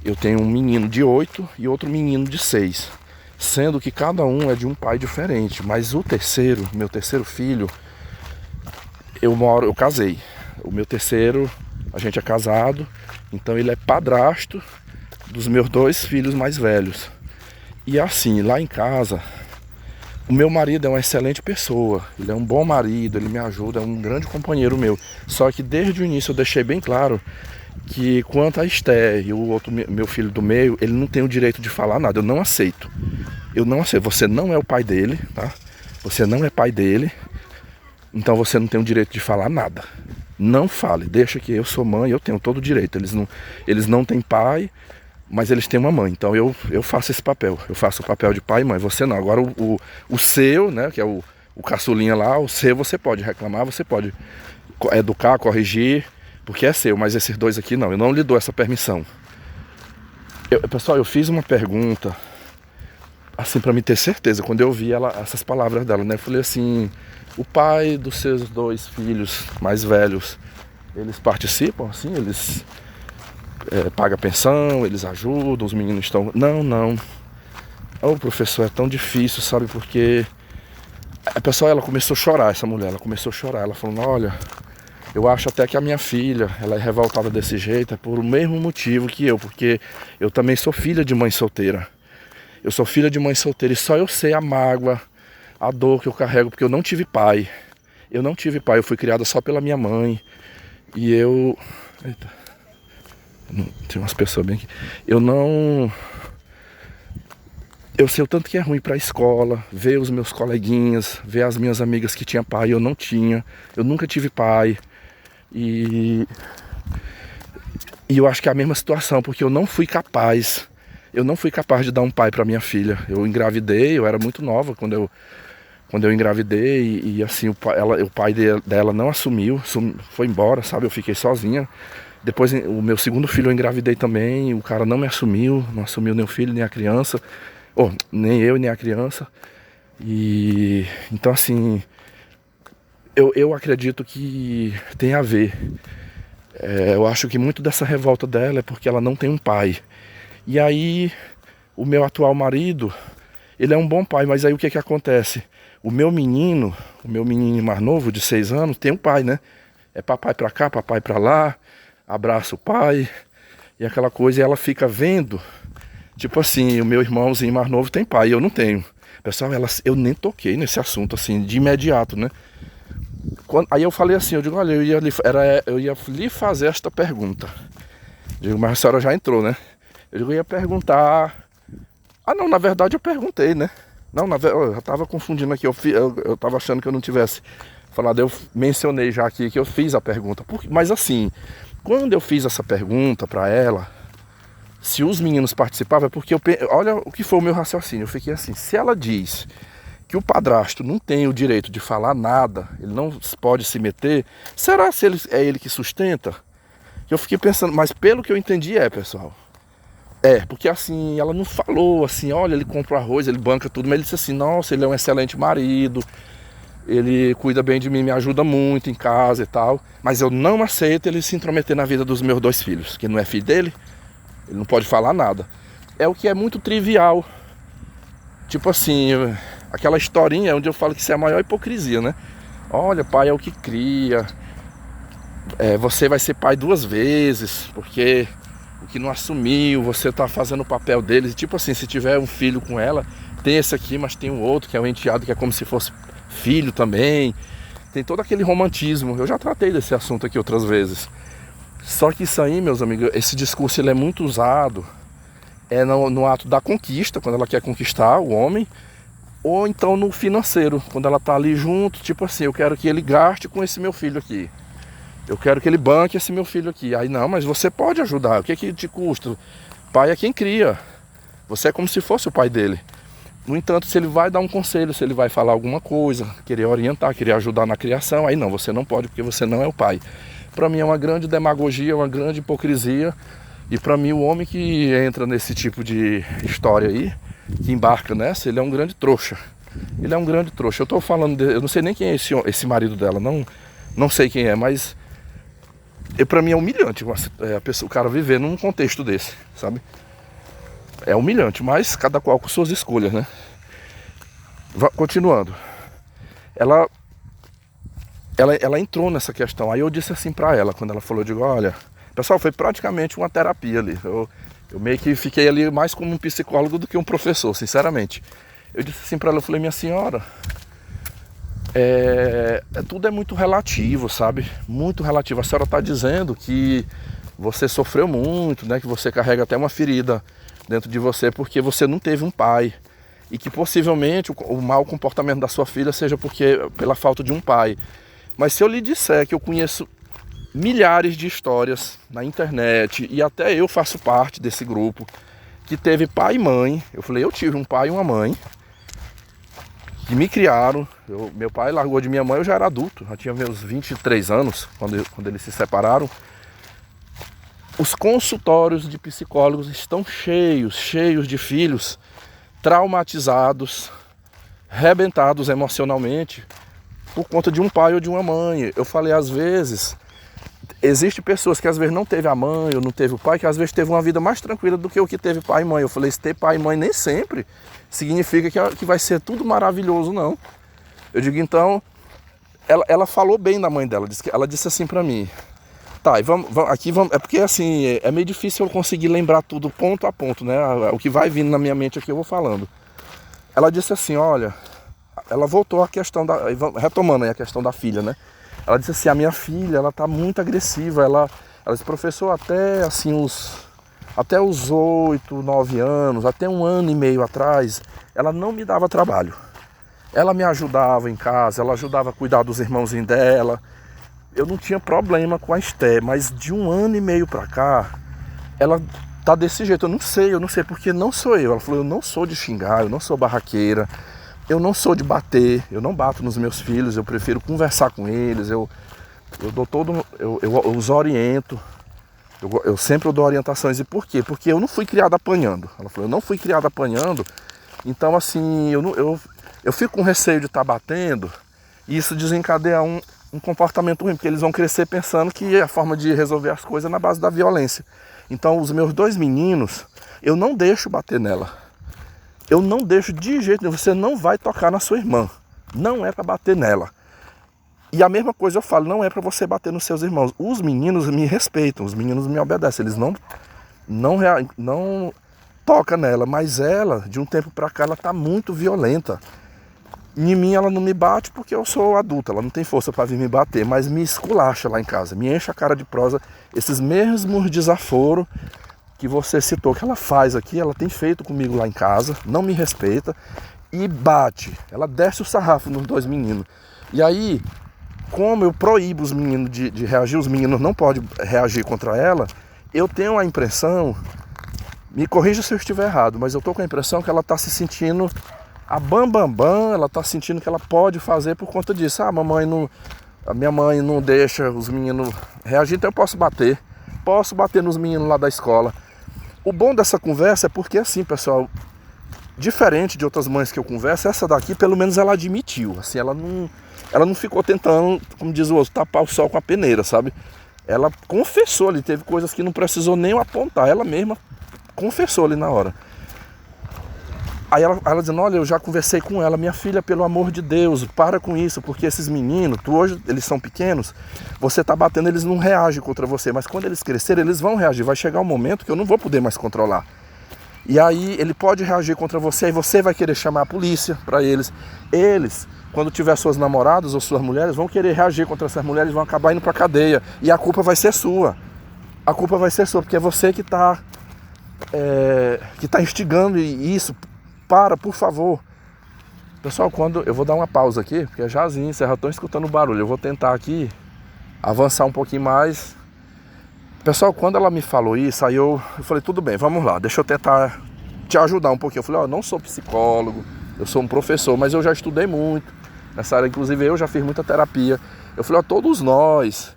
Eu tenho um menino de 8 e outro menino de 6. Sendo que cada um é de um pai diferente. Mas meu terceiro filho, eu casei. O meu terceiro, a gente é casado. Então ele é padrasto dos meus 2 filhos mais velhos. E assim, lá em casa, o meu marido é uma excelente pessoa, ele é um bom marido, ele me ajuda, é um grande companheiro meu. Só que desde o início eu deixei bem claro que quanto a Esther e o outro meu filho do meio, ele não tem o direito de falar nada, eu não aceito. Você não é o pai dele, tá? Você não é pai dele, então você não tem o direito de falar nada. Não fale, deixa que eu sou mãe, eu tenho todo o direito. Eles não têm pai, mas eles têm uma mãe, então eu faço esse papel. Eu faço o papel de pai e mãe, você não. Agora o seu, né, que é o caçulinha lá, o seu você pode reclamar, você pode educar, corrigir, porque é seu, mas esses dois aqui não, eu não lhe dou essa permissão. Pessoal, eu fiz uma pergunta, assim, pra me ter certeza, quando eu vi essas palavras dela, né, eu falei assim, o pai dos seus 2 filhos mais velhos, eles participam, assim, eles pagam pensão, eles ajudam, os meninos estão... Não. O professor, é tão difícil, sabe, porque... A pessoa, ela começou a chorar, essa mulher, ela começou a chorar, ela falou, olha, eu acho até que a minha filha, ela é revoltada desse jeito, é por o mesmo motivo que eu, porque eu também sou filha de mãe solteira. Eu sou filha de mãe solteira e só eu sei a mágoa, a dor que eu carrego, porque eu não tive pai. Eu não tive pai, eu fui criada só pela minha mãe. E eu... Eita. Tem umas pessoas bem aqui. Eu sei o tanto que é ruim pra escola, ver os meus coleguinhas, ver as minhas amigas que tinham pai, eu não tinha. Eu nunca tive pai. E eu acho que é a mesma situação, porque eu não fui capaz de dar um pai para minha filha. Eu engravidei, eu era muito nova quando eu engravidei e assim, o pai dela não assumiu, foi embora, sabe? Eu fiquei sozinha. Depois, o meu segundo filho eu engravidei também, o cara não me assumiu, não assumiu nem o filho, nem a criança. Nem eu, nem a criança. E então assim, eu acredito que tem a ver. Eu acho que muito dessa revolta dela é porque ela não tem um pai. E aí, o meu atual marido, ele é um bom pai, mas aí o que acontece? O meu menino mais novo, de 6 anos, tem um pai, né? É papai pra cá, papai pra lá, abraça o pai, e aquela coisa, e ela fica vendo, tipo assim, o meu irmãozinho mais novo tem pai, e eu não tenho. Pessoal, eu nem toquei nesse assunto, assim, de imediato, né? Aí eu falei assim, eu digo, olha, eu ia lhe fazer esta pergunta. Digo, mas a senhora já entrou, né? Eu ia perguntar... não, na verdade eu perguntei, né? Não, eu já tava confundindo aqui, eu tava achando que eu não tivesse falado, eu mencionei já aqui que eu fiz a pergunta. Mas assim, quando eu fiz essa pergunta pra ela, se os meninos participavam, é porque olha o que foi o meu raciocínio. Eu fiquei assim, se ela diz que o padrasto não tem o direito de falar nada, ele não pode se meter, será se é ele que sustenta? Eu fiquei pensando, mas pelo que eu entendi pessoal. Porque assim, ela não falou assim, olha, ele compra o arroz, ele banca tudo, mas ele disse assim, nossa, ele é um excelente marido, ele cuida bem de mim, me ajuda muito em casa e tal, mas eu não aceito ele se intrometer na vida dos meus 2 filhos, que não é filho dele, ele não pode falar nada. É o que é muito trivial, tipo assim, aquela historinha onde eu falo que isso é a maior hipocrisia, né? Olha, pai é o que cria, você vai ser pai 2 vezes, porque... o que não assumiu, você tá fazendo o papel deles. Tipo assim, se tiver um filho com ela, tem esse aqui, mas tem um outro que é um enteado, que é como se fosse filho também. Tem todo aquele romantismo. Eu já tratei desse assunto aqui outras vezes. Só que isso aí, meus amigos, esse discurso ele é muito usado no ato da conquista, quando ela quer conquistar o homem, ou então no financeiro, quando ela tá ali junto, tipo assim, eu quero que ele gaste com esse meu filho aqui. Eu quero que ele banque esse meu filho aqui. Aí não, mas você pode ajudar. O que te custa? Pai é quem cria. Você é como se fosse o pai dele. No entanto, se ele vai dar um conselho, se ele vai falar alguma coisa, querer orientar, querer ajudar na criação, aí não, você não pode porque você não é o pai. Para mim é uma grande demagogia, uma grande hipocrisia. E para mim o homem que entra nesse tipo de história aí, que embarca nessa, ele é um grande trouxa. Ele é um grande trouxa. Eu tô falando eu não sei nem quem é esse marido dela, não sei quem é, mas... pra mim é humilhante o cara viver num contexto desse, sabe? É humilhante, mas cada qual com suas escolhas, né? Continuando. Ela entrou nessa questão. Aí eu disse assim pra ela, quando ela falou, eu digo, olha... Pessoal, foi praticamente uma terapia ali. Eu meio que fiquei ali mais como um psicólogo do que um professor, sinceramente. Eu disse assim pra ela, eu falei, minha senhora... tudo é muito relativo, sabe? Muito relativo. A senhora está dizendo que você sofreu muito, né? Que você carrega até uma ferida dentro de você porque você não teve um pai. E que possivelmente o mau comportamento da sua filha seja pela falta de um pai. Mas se eu lhe disser que eu conheço milhares de histórias na internet, e até eu faço parte desse grupo, que teve pai e mãe. Eu falei, eu tive um pai e uma mãe que me criaram. Meu pai largou de minha mãe, eu já era adulto, já tinha meus 23 anos quando eles se separaram. Os consultórios de psicólogos estão cheios de filhos traumatizados, rebentados emocionalmente por conta de um pai ou de uma mãe. Eu falei, às vezes, existem pessoas que às vezes não teve a mãe ou não teve o pai, que às vezes teve uma vida mais tranquila do que o que teve pai e mãe. Eu falei, se ter pai e mãe nem sempre significa que vai ser tudo maravilhoso, não. Eu digo, então, ela falou bem da mãe dela, ela disse assim pra mim, tá, e vamos, é porque assim, é meio difícil eu conseguir lembrar tudo ponto a ponto, né? O que vai vindo na minha mente aqui eu vou falando. Ela disse assim, olha, ela voltou à questão retomando aí a questão da filha, né? Ela disse assim, a minha filha, ela tá muito agressiva, ela disse, professor, até os 8, 9 anos, até 1 ano e meio atrás, ela não me dava trabalho. Ela me ajudava em casa, ela ajudava a cuidar dos irmãozinhos dela. Eu não tinha problema com a Esté, mas de 1 ano e meio pra cá, ela tá desse jeito. Eu não sei porque não sou eu. Ela falou, eu não sou de xingar, eu não sou barraqueira, eu não sou de bater, eu não bato nos meus filhos, eu prefiro conversar com eles, eu os oriento, eu sempre dou orientações. E por quê? Porque eu não fui criado apanhando. Ela falou, eu não fui criado apanhando, então assim, eu fico com receio de estar batendo, e isso desencadeia um comportamento ruim, porque eles vão crescer pensando que a forma de resolver as coisas é na base da violência. Então os meus 2 meninos, eu não deixo bater nela. Eu não deixo de jeito nenhum. Você não vai tocar na sua irmã. Não é para bater nela. E a mesma coisa eu falo, não é para você bater nos seus irmãos. Os meninos me respeitam, os meninos me obedecem. Eles não tocam nela, mas ela, de um tempo para cá, ela tá muito violenta. Em mim ela não me bate porque eu sou adulta, ela não tem força para vir me bater, mas me esculacha lá em casa, me enche a cara de prosa. Esses mesmos desaforos que você citou que ela faz aqui, ela tem feito comigo lá em casa, não me respeita e bate. Ela desce o sarrafo nos 2 meninos. E aí, como eu proíbo os meninos de reagir, os meninos não podem reagir contra ela, eu tenho a impressão, me corrija se eu estiver errado, mas eu tô com a impressão que ela está se sentindo a ela tá sentindo que ela pode fazer por conta disso. A minha mãe não deixa os meninos reagir, então eu posso bater nos meninos lá da escola. O bom dessa conversa é porque assim, pessoal, diferente de outras mães que eu converso, essa daqui pelo menos ela admitiu, assim, ela não ficou tentando, como diz o outro, tapar o sol com a peneira, sabe? Ela confessou ali, teve coisas que não precisou nem eu apontar, ela mesma confessou ali na hora. Aí ela dizendo, olha, eu já conversei com ela, minha filha, pelo amor de Deus, para com isso, porque esses meninos, hoje eles são pequenos, você tá batendo, eles não reagem contra você, mas quando eles crescerem, eles vão reagir, vai chegar um momento que eu não vou poder mais controlar. E aí ele pode reagir contra você, e você vai querer chamar a polícia para eles. Eles, quando tiver suas namoradas ou suas mulheres, vão querer reagir contra essas mulheres, vão acabar indo pra cadeia, e a culpa vai ser sua. A culpa vai ser sua, porque é você que tá instigando isso. Por favor. Pessoal, eu vou dar uma pausa aqui, porque é jazinho, vocês já estão escutando o barulho. Eu vou tentar aqui avançar um pouquinho mais. Pessoal, quando ela me falou isso, aí eu falei, tudo bem, vamos lá, deixa eu tentar te ajudar um pouquinho. Eu falei, eu não sou psicólogo, eu sou um professor, mas eu já estudei muito nessa área, inclusive eu já fiz muita terapia. Eu falei, todos nós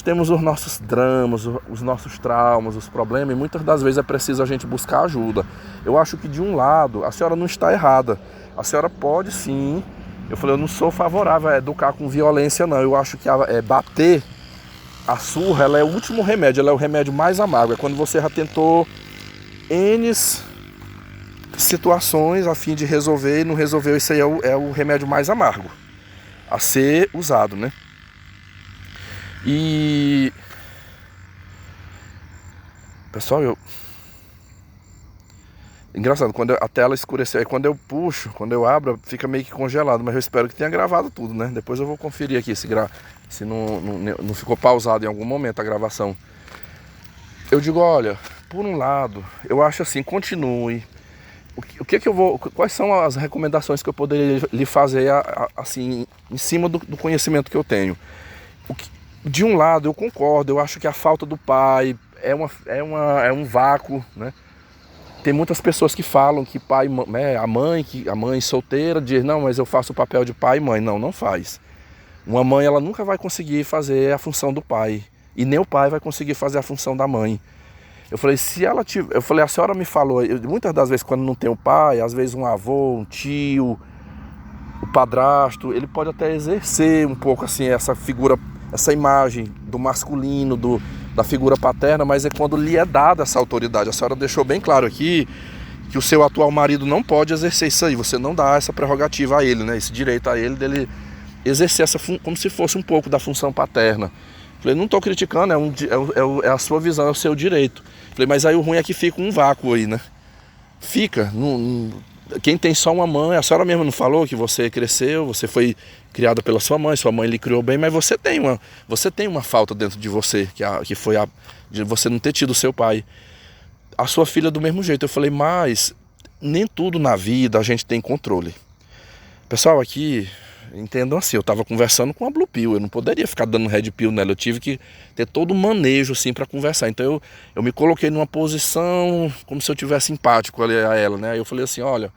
temos os nossos dramas, os nossos traumas, os problemas, e muitas das vezes é preciso a gente buscar ajuda. Eu acho que de um lado, a senhora não está errada. A senhora pode sim. Eu falei, eu não sou favorável a educar com violência, não. Eu acho que bater, a surra, ela é o último remédio, ela é o remédio mais amargo. É quando você já tentou N situações a fim de resolver e não resolveu, isso aí é o remédio mais amargo a ser usado, né? E pessoal, engraçado, quando a tela escureceu, aí quando eu puxo, quando eu abro, fica meio que congelado, mas eu espero que tenha gravado tudo, né? Depois eu vou conferir aqui se não ficou pausado em algum momento a gravação. Eu digo, olha, por um lado, eu acho assim, continue. Quais são as recomendações que eu poderia lhe fazer assim, em cima do conhecimento que eu tenho? De um lado eu concordo, eu acho que a falta do pai é um vácuo, né? Tem muitas pessoas que falam que pai, né, a mãe solteira diz, não, mas eu faço o papel de pai e mãe. Não, não faz. Uma mãe, ela nunca vai conseguir fazer a função do pai. E nem o pai vai conseguir fazer a função da mãe. Eu falei, eu falei, a senhora me falou, muitas das vezes quando não tem o pai, às vezes um avô, um tio, o padrasto, ele pode até exercer um pouco assim essa figura, essa imagem do masculino, da figura paterna, mas é quando lhe é dada essa autoridade. A senhora deixou bem claro aqui que o seu atual marido não pode exercer isso aí, você não dá essa prerrogativa a ele, né? Esse direito a ele dele exercer como se fosse um pouco da função paterna. Falei, não estou criticando, é a sua visão, é o seu direito. Falei, mas aí o ruim é que fica um vácuo aí, né? Fica. Quem tem só uma mãe, a senhora mesmo não falou que você cresceu, você foi criada pela sua mãe lhe criou bem, mas você tem uma falta dentro de você, que foi de você não ter tido seu pai. A sua filha do mesmo jeito. Eu falei, mas nem tudo na vida a gente tem controle. Pessoal, aqui, entendam assim, eu estava conversando com a Blue Pill, eu não poderia ficar dando Red Pill nela, eu tive que ter todo um manejo assim para conversar. Então eu me coloquei numa posição como se eu tivesse empático ali a ela, né? Aí eu falei assim, olha,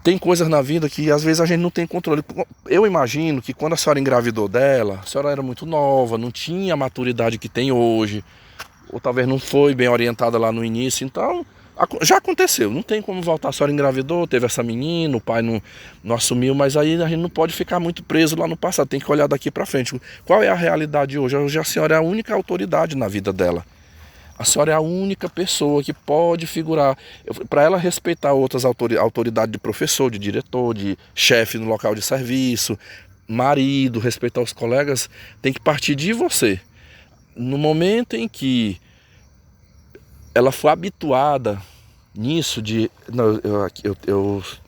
tem coisas na vida que às vezes a gente não tem controle. Eu imagino que quando a senhora engravidou dela, a senhora era muito nova, não tinha a maturidade que tem hoje, ou talvez não foi bem orientada lá no início, então já aconteceu, não tem como voltar. A senhora engravidou, teve essa menina, o pai não assumiu, mas aí a gente não pode ficar muito preso lá no passado, tem que olhar daqui para frente. Qual é a realidade hoje? Hoje a senhora é a única autoridade na vida dela. A senhora é a única pessoa que pode figurar. Para ela respeitar outras autoridades de professor, de diretor, de chefe no local de serviço, marido, respeitar os colegas, tem que partir de você. No momento em que ela for habituada nisso de não,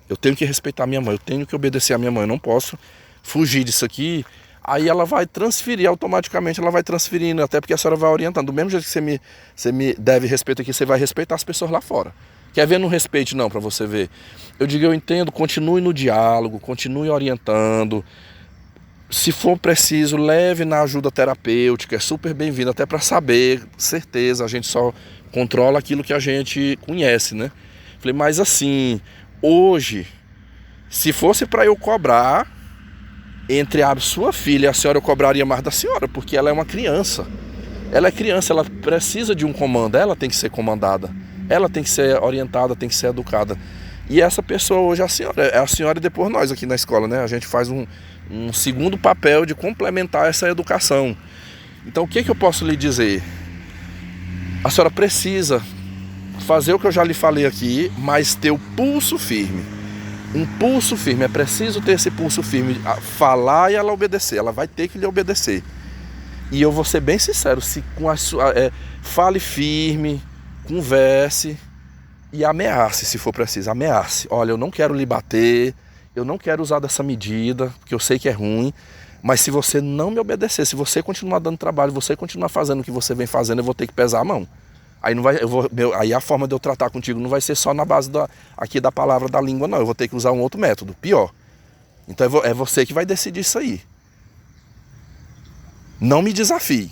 eu tenho que respeitar a minha mãe, eu tenho que obedecer a minha mãe, eu não posso fugir disso aqui, aí ela vai transferir automaticamente, ela vai transferindo, até porque a senhora vai orientando. Do mesmo jeito que você me deve respeito aqui, você vai respeitar as pessoas lá fora. Quer ver? Não respeite não, para você ver. Eu digo, eu entendo, continue no diálogo, continue orientando. Se for preciso, leve na ajuda terapêutica, é super bem-vindo, até para saber, certeza, a gente só controla aquilo que a gente conhece, né? Falei, mas assim, hoje, se fosse para eu cobrar, entre a sua filha e a senhora, eu cobraria mais da senhora, porque ela é uma criança. Ela é criança, ela precisa de um comando, ela tem que ser comandada, ela tem que ser orientada, tem que ser educada. E essa pessoa hoje é a senhora e depois nós aqui na escola, né? A gente faz um segundo papel de complementar essa educação. Então o que eu posso lhe dizer? A senhora precisa fazer o que eu já lhe falei aqui, mas ter o pulso firme. Um pulso firme, é preciso ter esse pulso firme, falar e ela obedecer, ela vai ter que lhe obedecer. E eu vou ser bem sincero, se com a sua, fale firme, converse e ameace se for preciso, ameace. Olha, eu não quero lhe bater, eu não quero usar dessa medida, porque eu sei que é ruim, mas se você não me obedecer, se você continuar dando trabalho, você continuar fazendo o que você vem fazendo, eu vou ter que pesar a mão. Aí, não vai, aí a forma de eu tratar contigo não vai ser só na base aqui da palavra da língua, não. Eu vou ter que usar um outro método, pior. Então é você que vai decidir isso aí. Não me desafie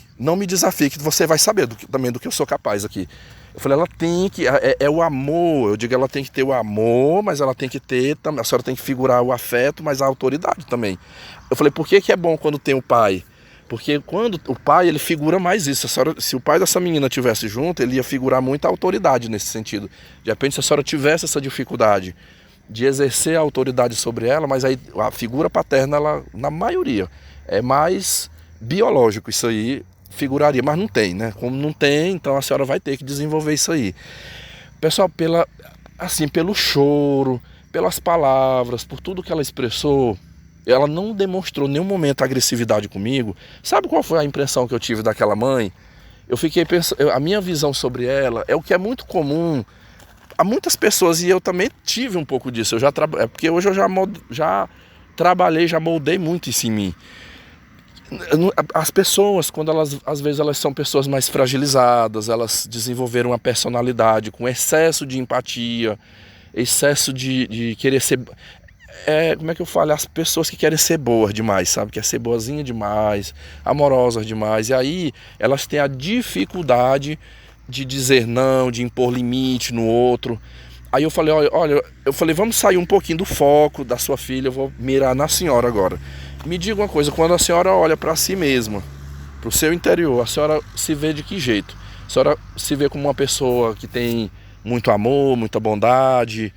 que você vai saber também do que eu sou capaz aqui. Eu falei, ela tem que, o amor, eu digo, ela tem que ter o amor, mas ela tem que ter, a senhora tem que figurar o afeto, mas a autoridade também. Eu falei, por que é bom quando tem o pai? Porque quando o pai, ele figura mais isso. Se o pai dessa menina estivesse junto, ele ia figurar muita autoridade nesse sentido. De repente, se a senhora tivesse essa dificuldade de exercer a autoridade sobre ela, mas aí a figura paterna, ela, na maioria, é mais biológico, isso aí figuraria, mas não tem, né? Como não tem, então a senhora vai ter que desenvolver isso aí. Pessoal, pelo choro, pelas palavras, por tudo que ela expressou, ela não demonstrou em nenhum momento agressividade comigo. Sabe qual foi a impressão que eu tive daquela mãe? Eu fiquei pensando, a minha visão sobre ela é o que é muito comum a muitas pessoas, e eu também tive um pouco disso. Porque hoje eu já trabalhei, já moldei muito isso em mim. As pessoas, quando às vezes elas são pessoas mais fragilizadas, elas desenvolveram uma personalidade com excesso de empatia, excesso de querer ser... como é que eu falo? As pessoas que querem ser boas demais, sabe? Quer ser boazinha demais, amorosas demais. E aí elas têm a dificuldade de dizer não, de impor limite no outro. Aí eu falei, vamos sair um pouquinho do foco da sua filha, eu vou mirar na senhora agora. Me diga uma coisa, quando a senhora olha para si mesma, para o seu interior, a senhora se vê de que jeito? A senhora se vê como uma pessoa que tem muito amor, muita bondade,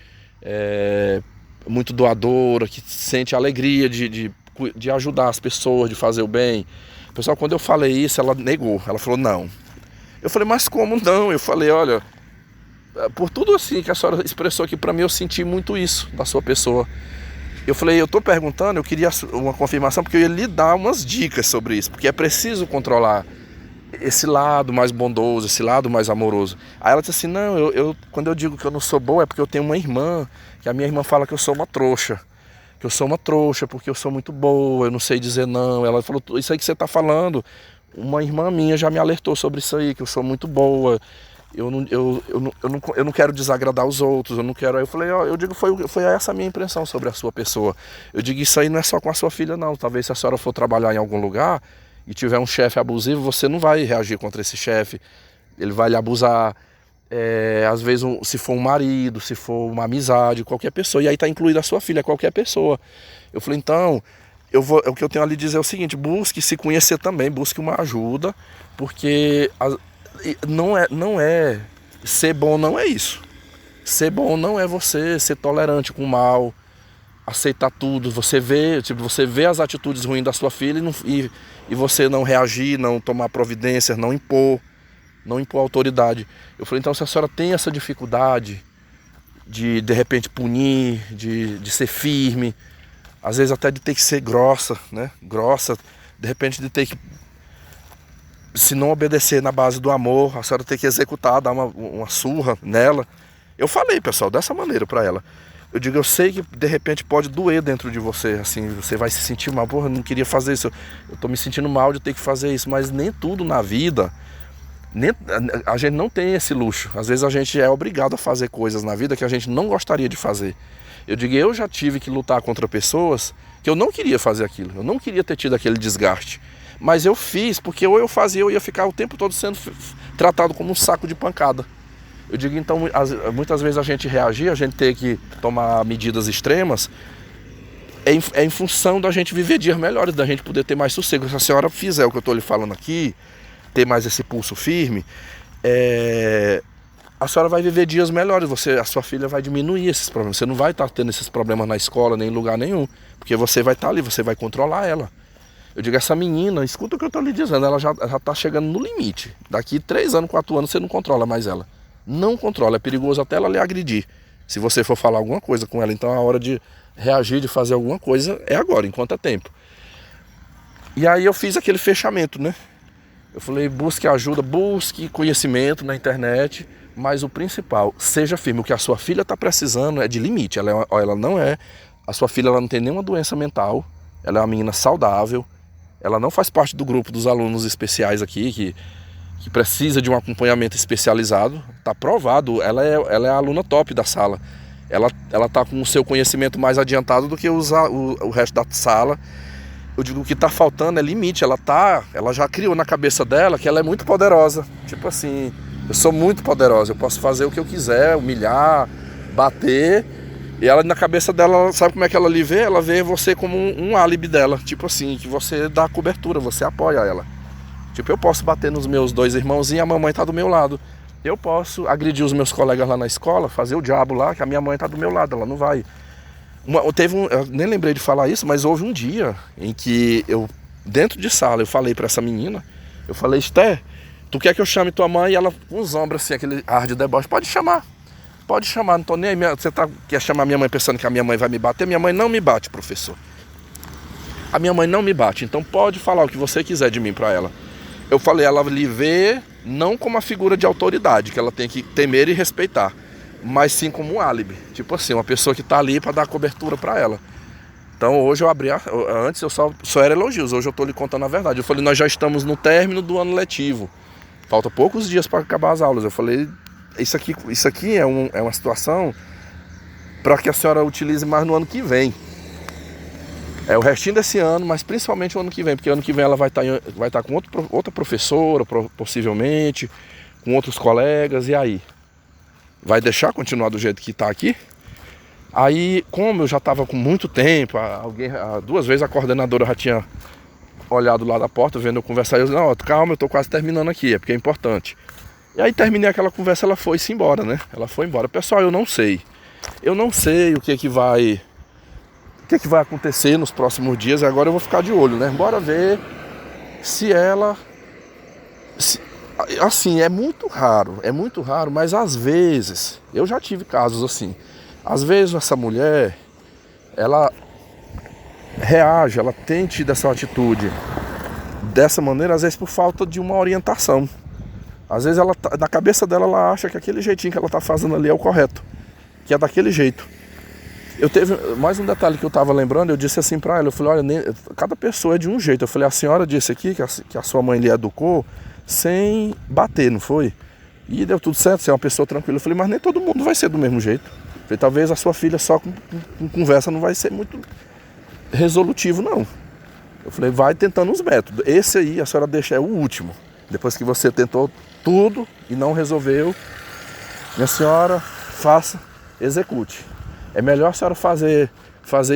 muito doadora, que sente alegria de ajudar as pessoas, de fazer o bem. Pessoal, quando eu falei isso, ela negou, ela falou não. Eu falei, mas como não? Eu falei, olha, por tudo assim que a senhora expressou aqui para mim, eu senti muito isso da sua pessoa. Eu falei, eu tô perguntando, eu queria uma confirmação, porque eu ia lhe dar umas dicas sobre isso, porque é preciso controlar esse lado mais bondoso, esse lado mais amoroso. Aí ela disse assim, não, quando eu digo que eu não sou boa é porque eu tenho uma irmã, que a minha irmã fala que eu sou uma trouxa. Que eu sou uma trouxa porque eu sou muito boa, eu não sei dizer não. Ela falou, isso aí que você tá falando, uma irmã minha já me alertou sobre isso aí, que eu sou muito boa. Eu não quero desagradar os outros, eu não quero. Aí eu falei, eu digo, foi essa a minha impressão sobre a sua pessoa. Eu digo, isso aí não é só com a sua filha não, talvez se a senhora for trabalhar em algum lugar e tiver um chefe abusivo, você não vai reagir contra esse chefe, ele vai lhe abusar, às vezes se for um marido, se for uma amizade, qualquer pessoa, e aí está incluída a sua filha, qualquer pessoa. Eu falei, então, o que eu tenho a lhe dizer é o seguinte, busque se conhecer também, busque uma ajuda, porque não é ser bom, não é isso. Ser bom não é você ser tolerante com o mal, aceitar tudo, você vê as atitudes ruins da sua filha e você não reagir, não tomar providências, não impor autoridade. Eu falei, então se a senhora tem essa dificuldade de repente punir, de ser firme, às vezes até de ter que ser grossa, né? Grossa, de repente de ter que, se não obedecer na base do amor, a senhora tem que executar, dar uma surra nela. Eu falei, pessoal, dessa maneira pra ela. Eu digo, eu sei que de repente pode doer dentro de você, assim, você vai se sentir mal, porra, eu não queria fazer isso, eu tô me sentindo mal de ter que fazer isso, mas nem tudo na vida, a gente não tem esse luxo. Às vezes a gente é obrigado a fazer coisas na vida que a gente não gostaria de fazer. Eu digo, eu já tive que lutar contra pessoas que eu não queria fazer aquilo, eu não queria ter tido aquele desgaste, mas eu fiz, porque ou eu fazia, eu ia ficar o tempo todo sendo tratado como um saco de pancada. Eu digo, então, muitas vezes a gente reagir, a gente ter que tomar medidas extremas, é em função da gente viver dias melhores, da gente poder ter mais sossego. Se a senhora fizer o que eu estou lhe falando aqui, ter mais esse pulso firme, a senhora vai viver dias melhores, a sua filha vai diminuir esses problemas. Você não vai estar tendo esses problemas na escola, nem em lugar nenhum, porque você vai estar ali, você vai controlar ela. Eu digo, essa menina, escuta o que eu estou lhe dizendo, ela já está chegando no limite. Daqui 3 anos, 4 anos, você não controla mais ela. Não controla, é perigoso até ela lhe agredir. Se você for falar alguma coisa com ela, então a hora de reagir, de fazer alguma coisa, é agora, enquanto é tempo. E aí eu fiz aquele fechamento, né? Eu falei, busque ajuda, busque conhecimento na internet, mas o principal, seja firme. O que a sua filha está precisando é de limite. Ela não é, a sua filha ela não tem nenhuma doença mental, ela é uma menina saudável, ela não faz parte do grupo dos alunos especiais aqui, que precisa de um acompanhamento especializado, está provado, ela é a aluna top da sala. Ela está com o seu conhecimento mais adiantado do que o resto da sala. Eu digo, o que está faltando é limite, ela já criou na cabeça dela que ela é muito poderosa. Tipo assim, eu sou muito poderosa, eu posso fazer o que eu quiser, humilhar, bater. E ela na cabeça dela, sabe como é que ela lhe vê? Ela vê você como um álibi dela, tipo assim, que você dá cobertura, você apoia ela. Tipo, eu posso bater nos meus 2 irmãozinhos e a mamãe tá do meu lado. Eu posso agredir os meus colegas lá na escola, fazer o diabo lá, que a minha mãe tá do meu lado, ela não vai. Eu nem lembrei de falar isso, mas houve um dia em que dentro de sala, eu falei pra essa menina, eu falei, Esther, tu quer que eu chame tua mãe? E ela com os ombros assim, aquele ar de deboche, pode chamar, não tô nem aí. Você quer chamar minha mãe pensando que a minha mãe vai me bater? Minha mãe não me bate, professor. A minha mãe não me bate, então pode falar o que você quiser de mim pra ela. Eu falei, ela lhe vê não como uma figura de autoridade, que ela tem que temer e respeitar, mas sim como um álibi. Tipo assim, uma pessoa que está ali para dar cobertura para ela. Então hoje eu antes eu só era elogios, hoje eu estou lhe contando a verdade. Eu falei, nós já estamos no término do ano letivo, falta poucos dias para acabar as aulas. Eu falei, isso aqui é uma situação para que a senhora utilize mais no ano que vem. o restinho desse ano, mas principalmente o ano que vem, porque ano que vem ela vai estar com outra professora, possivelmente, com outros colegas, e aí? Vai deixar continuar do jeito que está aqui? Aí, como eu já estava com muito tempo, duas vezes a coordenadora já tinha olhado lá da porta, vendo eu conversar, eu disse, não, calma, eu tô quase terminando aqui, é porque é importante. E aí terminei aquela conversa, ela foi-se embora, né? Ela foi embora. Pessoal, eu não sei o que vai acontecer nos próximos dias, agora eu vou ficar de olho, né? Bora ver se ela... Assim, é muito raro, mas às vezes, eu já tive casos assim, às vezes essa mulher, ela reage, ela tem tido essa atitude dessa maneira, às vezes por falta de uma orientação. Às vezes ela na cabeça dela ela acha que aquele jeitinho que ela tá fazendo ali é o correto, que é daquele jeito. Eu teve mais um detalhe que eu tava lembrando, eu disse assim pra ela, eu falei, olha, cada pessoa é de um jeito. Eu falei, a senhora disse aqui que a sua mãe lhe educou sem bater, não foi? E deu tudo certo, você é uma pessoa tranquila. Eu falei, mas nem todo mundo vai ser do mesmo jeito. Eu falei, talvez a sua filha só com conversa não vai ser muito resolutivo, não. Eu falei, vai tentando os métodos. Esse aí a senhora deixa, é o último. Depois que você tentou tudo e não resolveu, minha senhora, faça, execute. É melhor a senhora fazer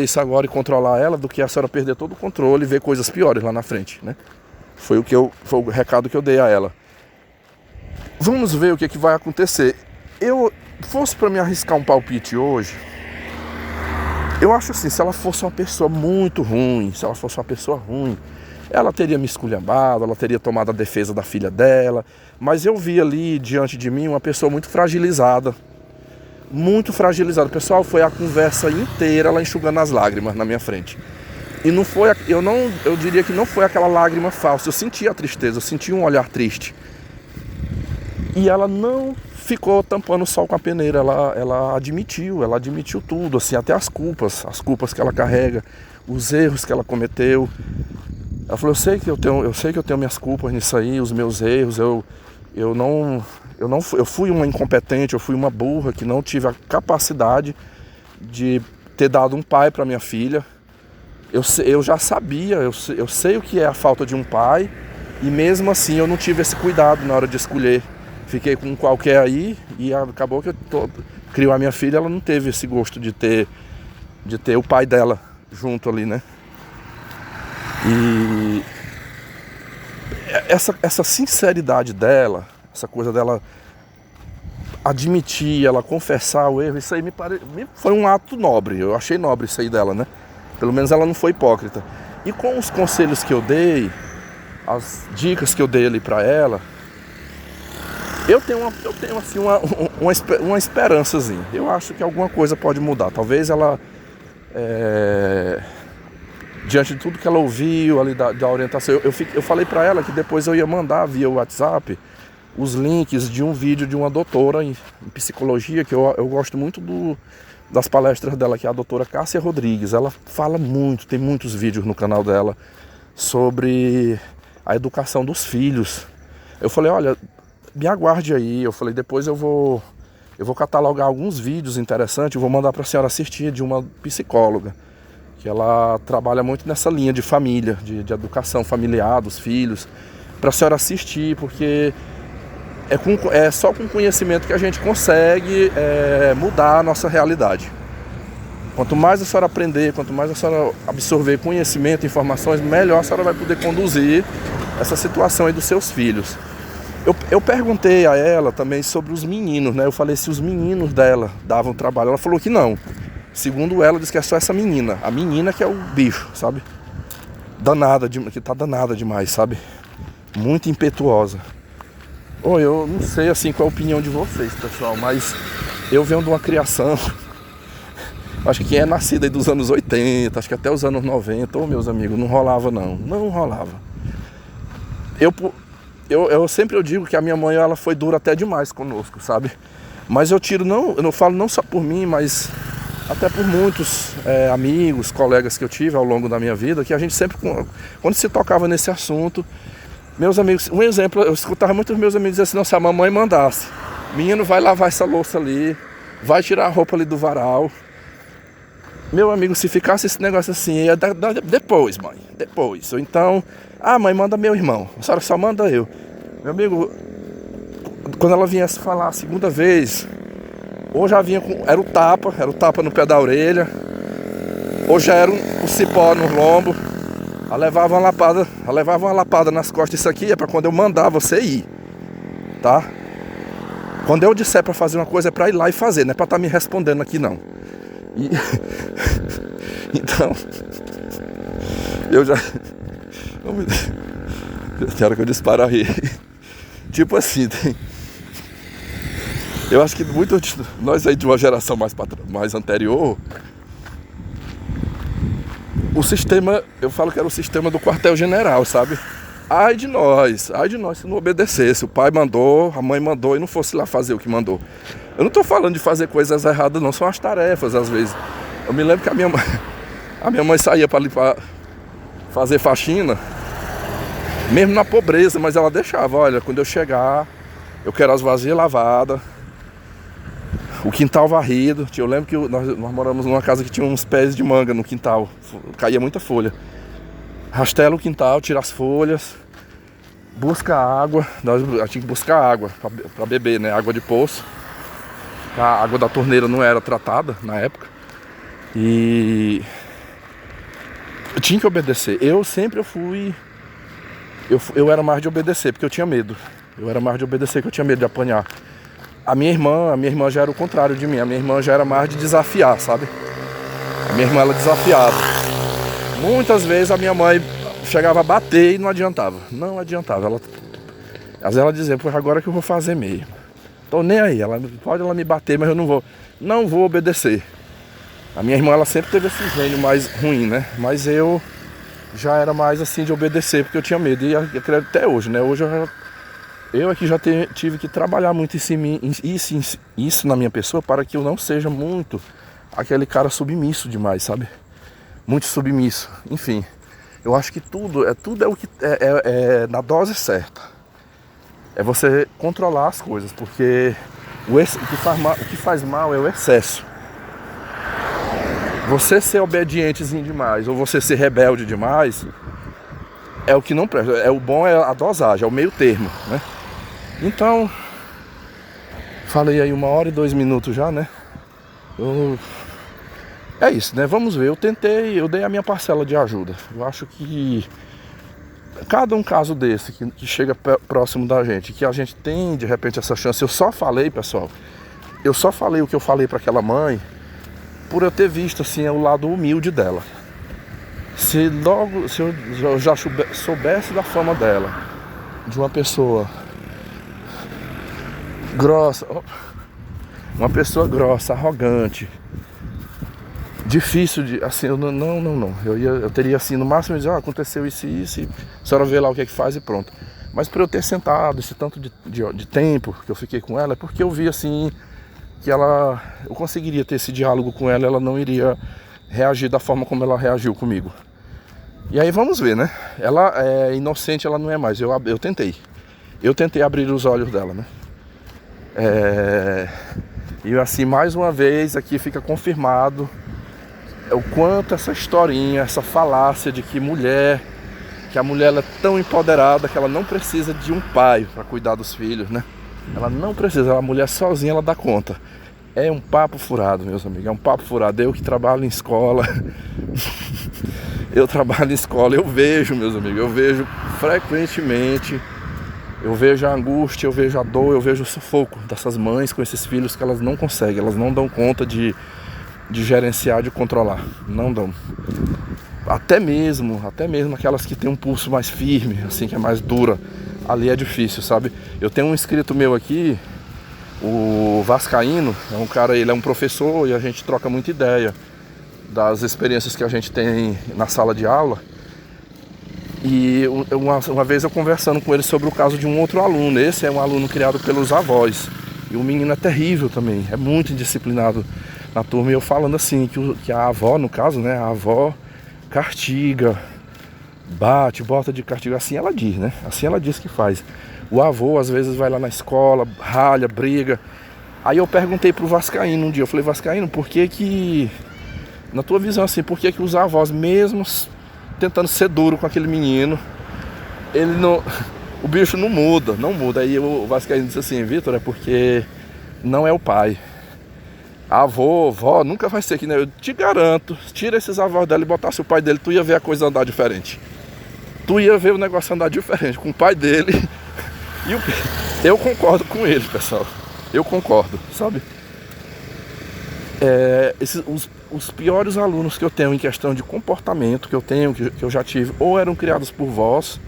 isso agora e controlar ela do que a senhora perder todo o controle e ver coisas piores lá na frente, né? Foi o recado que eu dei a ela. Vamos ver o que vai acontecer. Fosse para me arriscar um palpite hoje, eu acho assim, se ela fosse uma pessoa muito ruim, ela teria me esculhambado, ela teria tomado a defesa da filha dela, mas eu vi ali diante de mim uma pessoa muito fragilizada. Pessoal, foi a conversa inteira ela enxugando as lágrimas na minha frente. E não foi, eu diria que não foi aquela lágrima falsa, eu senti a tristeza, eu senti um olhar triste. E ela não ficou tampando o sol com a peneira, ela admitiu tudo, assim, até as culpas que ela carrega, os erros que ela cometeu. Ela falou, eu sei que eu tenho minhas culpas nisso aí, os meus erros, eu fui uma incompetente, eu fui uma burra que não tive a capacidade de ter dado um pai para minha filha. Eu já sabia, eu sei o que é a falta de um pai, e mesmo assim eu não tive esse cuidado na hora de escolher. Fiquei com qualquer aí e acabou que criou a minha filha, ela não teve esse gosto de ter o pai dela junto ali, né? E essa sinceridade dela, essa coisa dela admitir, ela confessar o erro, isso aí foi um ato nobre, eu achei nobre isso aí dela, né? Pelo menos ela não foi hipócrita. E com os conselhos que eu dei, as dicas que eu dei ali pra ela, eu tenho assim uma esperançazinha. Eu acho que alguma coisa pode mudar. Talvez ela, diante de tudo que ela ouviu ali da orientação, eu falei pra ela que depois eu ia mandar via WhatsApp os links de um vídeo de uma doutora em psicologia, que eu gosto muito das palestras dela, que é a doutora Cássia Rodrigues. Ela fala muito, tem muitos vídeos no canal dela sobre a educação dos filhos. Eu falei, olha, me aguarde aí. Eu falei, depois eu vou catalogar alguns vídeos interessantes, eu vou mandar para a senhora assistir, de uma psicóloga, que ela trabalha muito nessa linha de família, de educação familiar dos filhos, para a senhora assistir, porque é só com conhecimento que a gente consegue mudar a nossa realidade. Quanto mais a senhora aprender, quanto mais a senhora absorver conhecimento, informações, melhor a senhora vai poder conduzir essa situação aí dos seus filhos. Eu perguntei a ela também sobre os meninos, né? Eu falei se os meninos dela davam trabalho. Ela falou que não. Segundo ela, diz que é só essa menina. A menina que é o bicho, sabe? Que tá danada demais, sabe? Muito impetuosa. Eu não sei assim qual a opinião de vocês, pessoal, mas eu venho de uma criação, acho que quem é nascido aí dos anos 80, acho que até os anos 90, meus amigos, não rolava não rolava. Eu sempre digo que a minha mãe, ela foi dura até demais conosco, sabe? Mas eu não falo não só por mim, mas até por muitos amigos, colegas que eu tive ao longo da minha vida, que a gente sempre, quando se tocava nesse assunto, meus amigos, um exemplo, eu escutava muitos meus amigos dizer assim, não, se a mamãe mandasse, menino, vai lavar essa louça ali, vai tirar a roupa ali do varal. Meu amigo, se ficasse esse negócio assim, ia dar depois, mãe. Depois. Ou então, mãe, manda meu irmão. A senhora só manda eu. Meu amigo, quando ela viesse falar a segunda vez, ou já vinha com. Era o tapa no pé da orelha, ou já era o cipó no lombo. Ela levava uma lapada nas costas. Isso aqui é pra quando eu mandar você ir, tá? Quando eu disser pra fazer uma coisa é pra ir lá e fazer, não é pra estar me respondendo aqui não. E... Então, eu já... Tem hora que eu disparo a rir. Tipo assim, eu acho que muitos nós aí de uma geração mais anterior, o sistema, eu falo que era o sistema do quartel-general, sabe? Ai de nós se não obedecesse. O pai mandou, a mãe mandou e não fosse lá fazer o que mandou. Eu não tô falando de fazer coisas erradas não, são as tarefas às vezes. Eu me lembro que a minha mãe saía para limpar, fazer faxina, mesmo na pobreza, mas ela deixava, olha, quando eu chegar, eu quero as vasilhas lavadas, o quintal varrido. Eu lembro que nós moramos numa casa que tinha uns pés de manga no quintal, caía muita folha. Rastela o quintal, tira as folhas, busca água. Nós tínhamos que buscar água para beber, né? Água de poço. A água da torneira não era tratada na época. E eu tinha que obedecer. Eu era mais de obedecer, porque eu tinha medo. Eu era mais de obedecer, porque eu tinha medo de apanhar. A minha irmã já era o contrário de mim. A minha irmã já era mais de desafiar, sabe? A minha irmã, ela desafiava. Muitas vezes a minha mãe chegava a bater e não adiantava. Não adiantava. Às vezes ela dizia, pois agora que eu vou fazer mesmo. Tô nem aí. Pode ela me bater, mas eu não vou obedecer. A minha irmã, ela sempre teve esse gênio mais ruim, né? Mas eu já era mais assim de obedecer, porque eu tinha medo. E acredito até hoje, né? Hoje eu aqui já tive que trabalhar muito isso na minha pessoa, para que eu não seja muito aquele cara submisso demais, sabe? Muito submisso. Enfim, eu acho que tudo é o que é na dose certa. É você controlar as coisas, porque o que faz mal é o excesso. Você ser obedientezinho demais ou você ser rebelde demais é o que não presta. O bom é a dosagem, é o meio termo, né? Então, falei aí 1h02 já, né? É isso, né? Vamos ver. Eu dei a minha parcela de ajuda. Eu acho que cada um caso desse que chega próximo da gente, que a gente tem de repente essa chance. Eu só falei, pessoal, o que eu falei para aquela mãe, por eu ter visto assim o lado humilde dela. Se eu já soubesse da fama dela, de uma pessoa grossa, arrogante, difícil de, assim, não. Eu teria assim, no máximo dizer, aconteceu isso e isso, e a senhora vê lá o que é que faz e pronto. Mas por eu ter sentado esse tanto de tempo que eu fiquei com ela, é porque eu vi assim que eu conseguiria ter esse diálogo com ela, ela não iria reagir da forma como ela reagiu comigo. E aí vamos ver, né? Ela é inocente, ela não é mais. Eu tentei abrir os olhos dela, né? E assim, mais uma vez aqui fica confirmado o quanto essa historinha, essa falácia de que a mulher ela é tão empoderada que ela não precisa de um pai para cuidar dos filhos, né? Ela não precisa, a mulher sozinha ela dá conta. É um papo furado, meus amigos, é um papo furado. Eu que trabalho em escola, eu vejo, meus amigos, eu vejo frequentemente, eu vejo a angústia, eu vejo a dor, eu vejo o sufoco dessas mães com esses filhos que elas não conseguem, elas não dão conta de gerenciar, de controlar, não dão. Até mesmo aquelas que têm um pulso mais firme, assim, que é mais dura, ali é difícil, sabe? Eu tenho um inscrito meu aqui, o Vascaíno, é um cara, ele é um professor e a gente troca muita ideia das experiências que a gente tem na sala de aula. E uma vez eu conversando com ele sobre o caso de um outro aluno. Esse é um aluno criado pelos avós. E o menino é terrível também, é muito indisciplinado na turma. E eu falando assim, que a avó, no caso, né, a avó castiga, bate, bota de castigo, assim ela diz, né? Assim ela diz que faz. O avô às vezes vai lá na escola, ralha, briga. Aí eu perguntei pro Vascaíno um dia, eu falei, Vascaíno, por que na tua visão, assim, por que os avós, mesmo tentando ser duro com aquele menino, ele não... O bicho não muda. Aí o vascaíno disse assim: Vitor, é porque não é o pai. Avô, vó, nunca vai ser que nem eu. Te garanto, tira esses avós dela e botasse o pai dele, tu ia ver a coisa andar diferente. Tu ia ver o negócio andar diferente com o pai dele. Eu concordo com ele, pessoal. Eu concordo, sabe? Os piores alunos que eu tenho em questão de comportamento que eu já tive, ou eram criados por vós,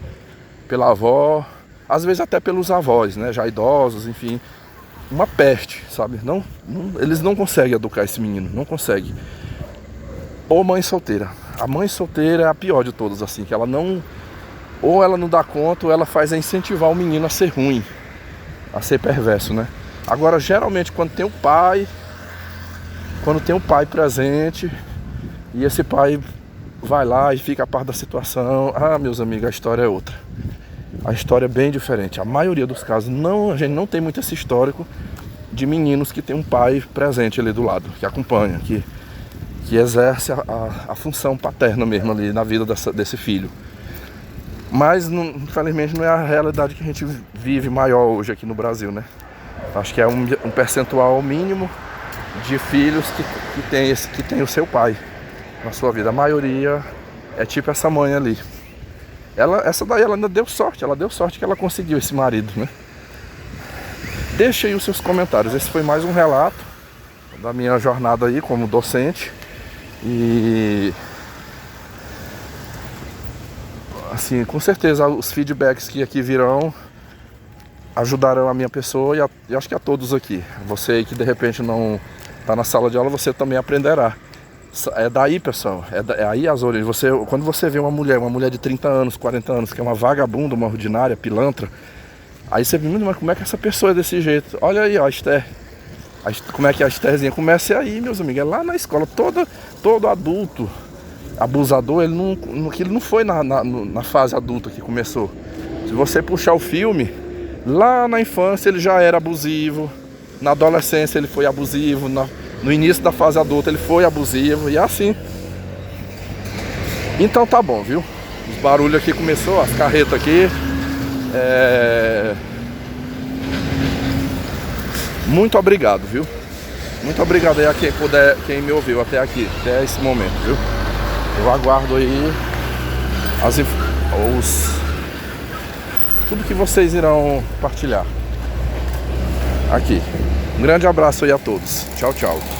pela avó, às vezes até pelos avós, né, já idosos, enfim, uma peste, sabe? Eles não conseguem educar esse menino, não conseguem. Ou mãe solteira. A mãe solteira é a pior de todas, assim, que ela não, ou ela não dá conta, ou ela faz incentivar o menino a ser ruim, a ser perverso, né? Agora, geralmente, quando tem o pai presente, e esse pai vai lá e fica a par da situação, meus amigos, a história é outra. A história é bem diferente. A maioria dos casos, a gente não tem muito esse histórico de meninos que tem um pai presente ali do lado, que acompanha, que exerce a função paterna mesmo ali na vida desse filho. Mas, infelizmente, não é a realidade que a gente vive maior hoje aqui no Brasil, né? Acho que é um percentual mínimo de filhos que tem o seu pai na sua vida. A maioria é tipo essa mãe ali. Essa daí ela ainda deu sorte que ela conseguiu esse marido, né? Deixa aí os seus comentários. Esse foi mais um relato da minha jornada aí como docente. E assim, com certeza os feedbacks que aqui virão ajudarão a minha pessoa e acho que a todos aqui. Você aí que de repente não está na sala de aula, você também aprenderá. É daí, pessoal, é aí as origens. Quando você vê uma mulher de 30 anos, 40 anos, que é uma vagabunda, uma ordinária, pilantra, aí você vê, mas como é que essa pessoa é desse jeito? Olha aí, ó, a Esther. Como é que a Estherzinha começa aí, meus amigos? É lá na escola. Todo adulto abusador, ele não foi na fase adulta que começou. Se você puxar o filme, lá na infância ele já era abusivo, na adolescência ele foi abusivo, no início da fase adulta ele foi abusivo, e é assim. Então tá bom, viu? Os barulhos aqui começou, as carretas aqui. Muito obrigado, viu? Muito obrigado aí a quem me ouviu até aqui, até esse momento, viu? Eu aguardo aí tudo que vocês irão partilhar aqui. Um grande abraço aí a todos. Tchau, tchau.